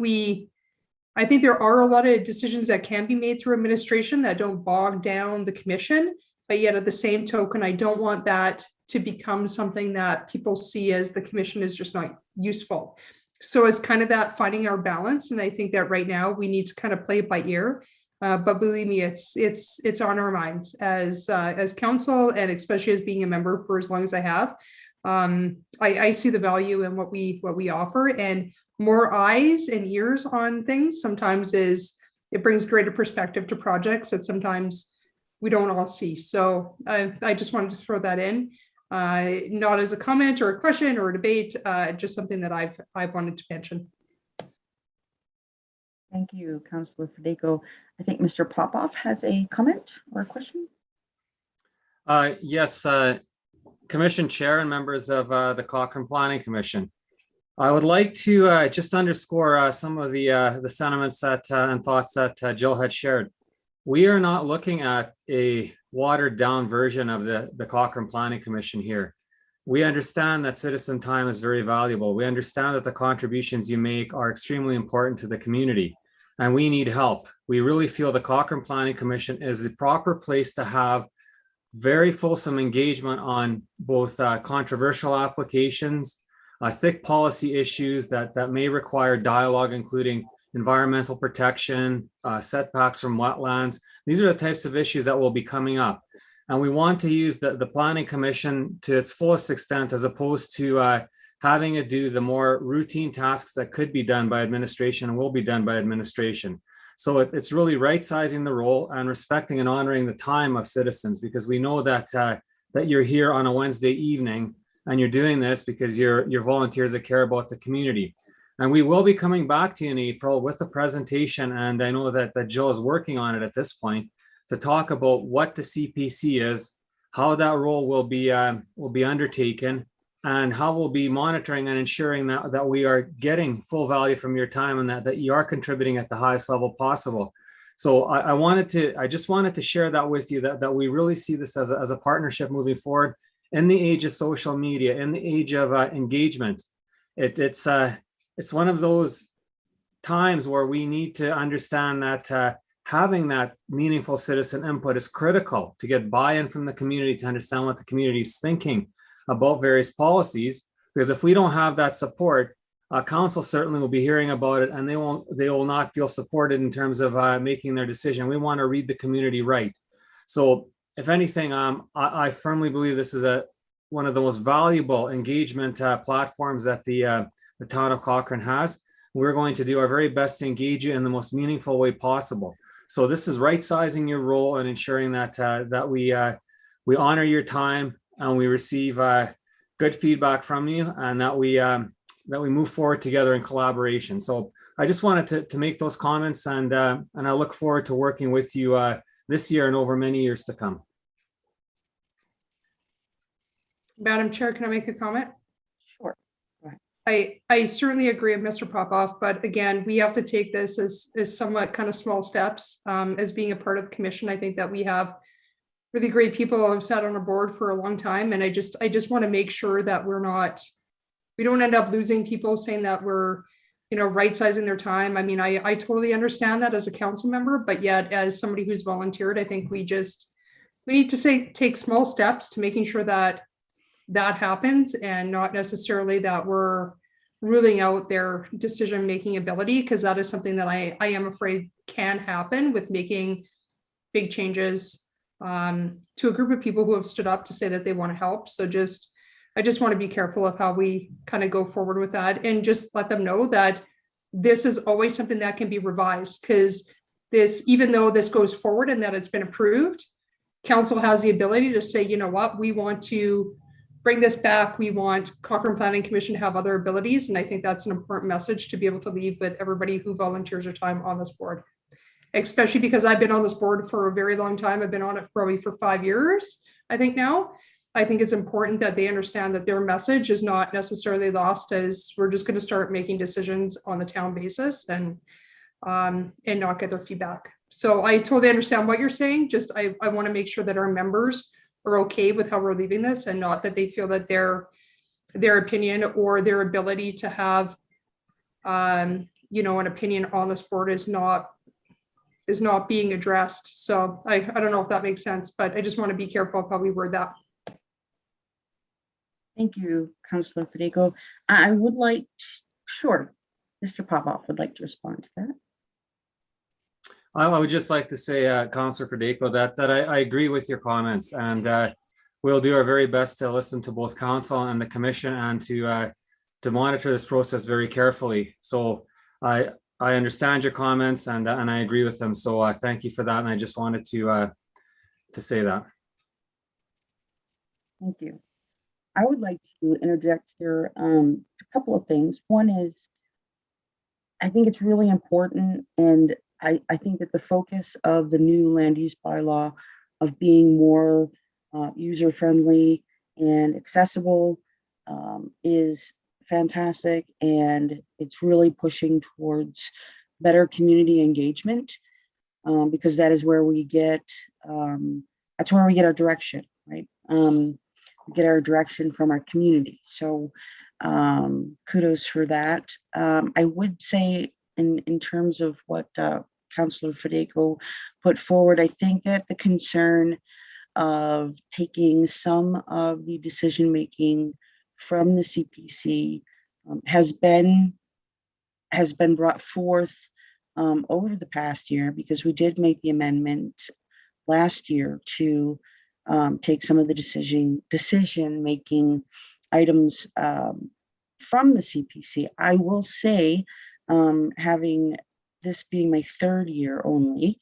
there are a lot of decisions that can be made through administration that don't bog down the commission, but yet at the same token, I don't want that to become something that people see as the commission is just not useful. So it's kind of that finding our balance. And I think that right now we need to kind of play it by ear. But believe me, it's on our minds as council, and especially as being a member for as long as I have. I see the value in what we offer, and more eyes and ears on things sometimes it brings greater perspective to projects that sometimes we don't all see. So I just wanted to throw that in, not as a comment or a question or a debate, just something that I've wanted to mention. Thank you, Councillor Federico. I think Mr. Popoff has a comment or a question. Yes, Commission Chair and members of the Cochrane Planning Commission. I would like to just underscore some of the sentiments that and thoughts that Jill had shared. We are not looking at a watered down version of the Cochrane Planning Commission here. We understand that citizen time is very valuable. We understand that the contributions you make are extremely important to the community, and we need help. We really feel the Cochrane Planning Commission is the proper place to have very fulsome engagement on both controversial applications, thick policy issues that may require dialogue, including environmental protection, setbacks from wetlands. These are the types of issues that will be coming up. And we want to use the Planning Commission to its fullest extent, as opposed to having it do the more routine tasks that could be done by administration and will be done by administration. So it's really right-sizing the role and respecting and honoring the time of citizens, because we know that that you're here on a Wednesday evening and you're doing this because you're volunteers that care about the community. And we will be coming back to you in April with a presentation, and I know that Jill is working on it at this point, to talk about what the CPC is, how that role will be undertaken, and how we'll be monitoring and ensuring that we are getting full value from your time, and that you are contributing at the highest level possible. So I just wanted to share that with you, that we really see this as a partnership moving forward in the age of social media, in the age of engagement. It's one of those times where we need to understand that having that meaningful citizen input is critical to get buy-in from the community, to understand what the community is thinking about various policies. Because if we don't have that support, council certainly will be hearing about it, and they will not feel supported in terms of making their decision. We want to read the community right. So if anything, I firmly believe this is one of the most valuable engagement platforms that the town of Cochrane has. We're going to do our very best to engage you in the most meaningful way possible. So this is right-sizing your role and ensuring that we honor your time and we receive good feedback from you, and that we move forward together in collaboration. So I just wanted to make those comments, and I look forward to working with you this year and over many years to come. Madam Chair, can I make a comment? Sure. I certainly agree with Mr. Popoff, but again, we have to take this as somewhat kind of small steps. As being a part of the commission, I think that we have really great people who have sat on a board for a long time, and I just want to make sure that we don't end up losing people saying that we're, right-sizing their time. I mean, I totally understand that as a council member, but yet as somebody who's volunteered, I think we need to take small steps to making sure that happens, and not necessarily that we're ruling out their decision-making ability, because that is something that I am afraid can happen with making big changes to a group of people who have stood up to say that they want to help. So I just want to be careful of how we kind of go forward with that, and just let them know that this is always something that can be revised, because even though this goes forward and that it's been approved, council has the ability to say, you know what, we want to bring this back. We want Cochrane Planning Commission to have other abilities. And I think that's an important message to be able to leave with everybody who volunteers their time on this board, especially because I've been on this board for a very long time. I've been on it probably for 5 years, I think now. I think it's important that they understand that their message is not necessarily lost, as we're just going to start making decisions on the town basis and not get their feedback. So I totally understand what you're saying. Just I want to make sure that our members are okay with how we're leaving this, and not that they feel that their opinion or their ability to have an opinion on this board is not being addressed. So I don't know if that makes sense, but I just want to be careful of how we word that. Thank you, Councillor Federico. I would like, sure, Mr. Popoff would like to respond to that. I would just like to say, Councillor Federico, that I agree with your comments, and we'll do our very best to listen to both council and the commission and to monitor this process very carefully. So I understand your comments and I agree with them. So thank you for that. And I just wanted to say that. Thank you. I would like to interject here a couple of things. One is, I think it's really important, and I think that the focus of the new land use bylaw of being more user-friendly and accessible is fantastic, and it's really pushing towards better community engagement because that is where we get that's where we get our direction, right? Get our direction from our community. So kudos for that. I would say in terms of what Councillor Federico put forward, I think that the concern of taking some of the decision making from the CPC has been brought forth over the past year, because we did make the amendment last year to take some of the decision making items from the CPC. I will say, having this being my third year only,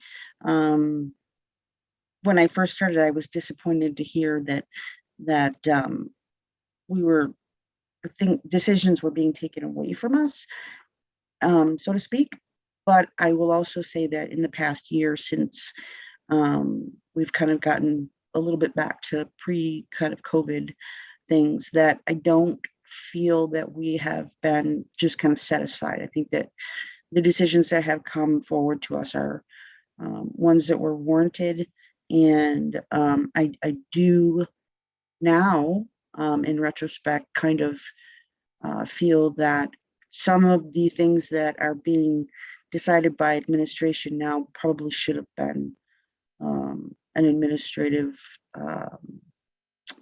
when I first started, I was disappointed to hear that decisions were being taken away from us, so to speak. But I will also say that in the past year, since we've kind of gotten a little bit back to pre kind of COVID things, that I don't feel that we have been just kind of set aside. I think that the decisions that have come forward to us are ones that were warranted. And I do now, in retrospect, kind of feel that some of the things that are being decided by administration now probably should have been an administrative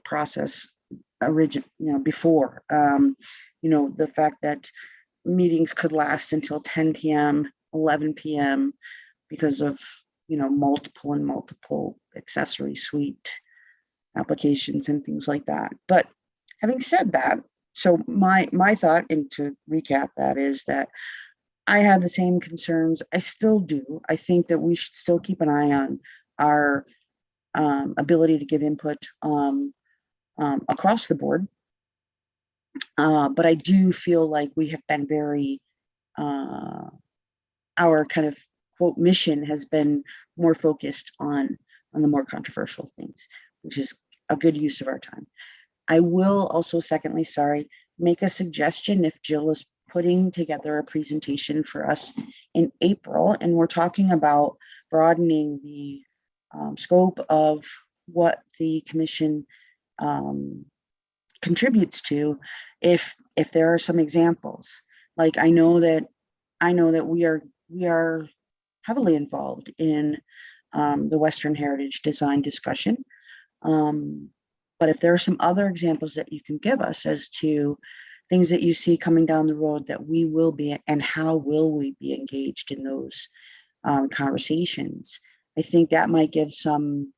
process before. The fact that meetings could last until 10 p.m., 11 p.m. because of multiple accessory suite applications and things like that. But having said that, so my thought, and to recap that, is that I had the same concerns. I still do. I think that we should still keep an eye on our ability to give input across the board. But I do feel like we have been very, our kind of quote mission has been more focused on the more controversial things, which is a good use of our time. I will also, secondly, make a suggestion. If Jill is putting together a presentation for us in April, and we're talking about broadening the scope of what the commission contributes to, if there are some examples, like I know that we are heavily involved in the Western Heritage Design discussion. But if there are some other examples that you can give us as to things that you see coming down the road that we will be, and how will we be engaged in those conversations, I think that might give some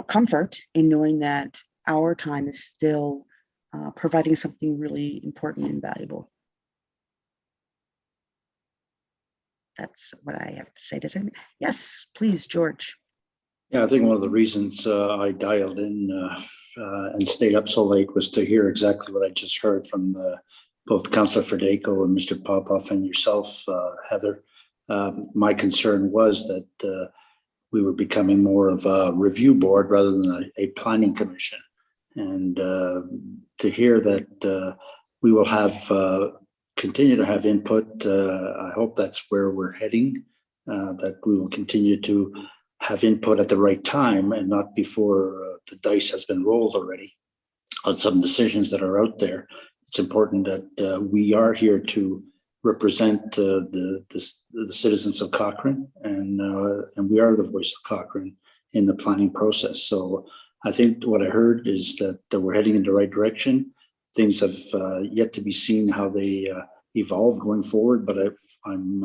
comfort in knowing that our time is still providing something really important and valuable. That's what I have to say. Does it? Yes, please, George. Yeah, I think one of the reasons I dialed in and stayed up so late was to hear exactly what I just heard from both Councillor Federico and Mr. Popoff and yourself, Heather. My concern was that we were becoming more of a review board rather than a planning commission. And to hear that we will continue to have input, I hope that's where we're heading, that we will continue to have input at the right time and not before the dice has been rolled already on some decisions that are out there. It's important that we are here to represent the citizens of Cochrane, and we are the voice of Cochrane in the planning process. So I think what I heard is that we're heading in the right direction. Things have yet to be seen how they evolve going forward, but I'm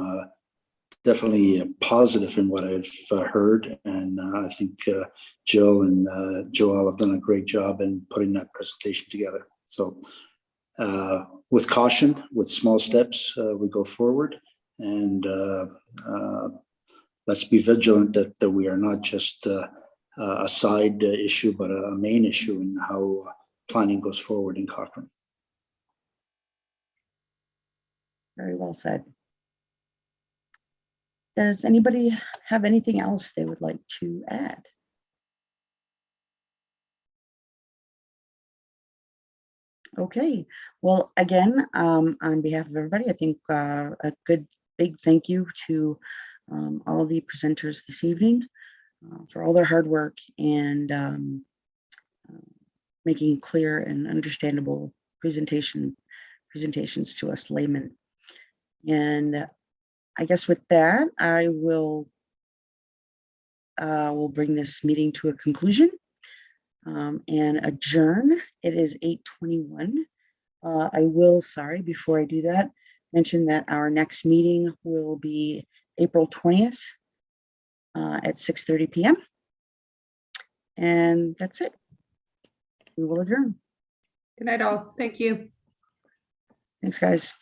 definitely positive in what I've heard, and I think Jill and Joel have done a great job in putting that presentation together. So with caution, with small steps, we go forward, and let's be vigilant that we are not just a side issue, but a main issue in how planning goes forward in Cochrane. Very well said. Does anybody have anything else they would like to add? Okay, well, again, on behalf of everybody, I think a good big thank you to all the presenters this evening for all their hard work and making clear and understandable presentations to us laymen. And I guess with that, I will bring this meeting to a conclusion and adjourn. It is 8:21. I will, sorry, before I do that, mention that our next meeting will be April 20th at 6:30 p.m. And that's it. We will adjourn. Good night, all. Thank you. Thanks, guys.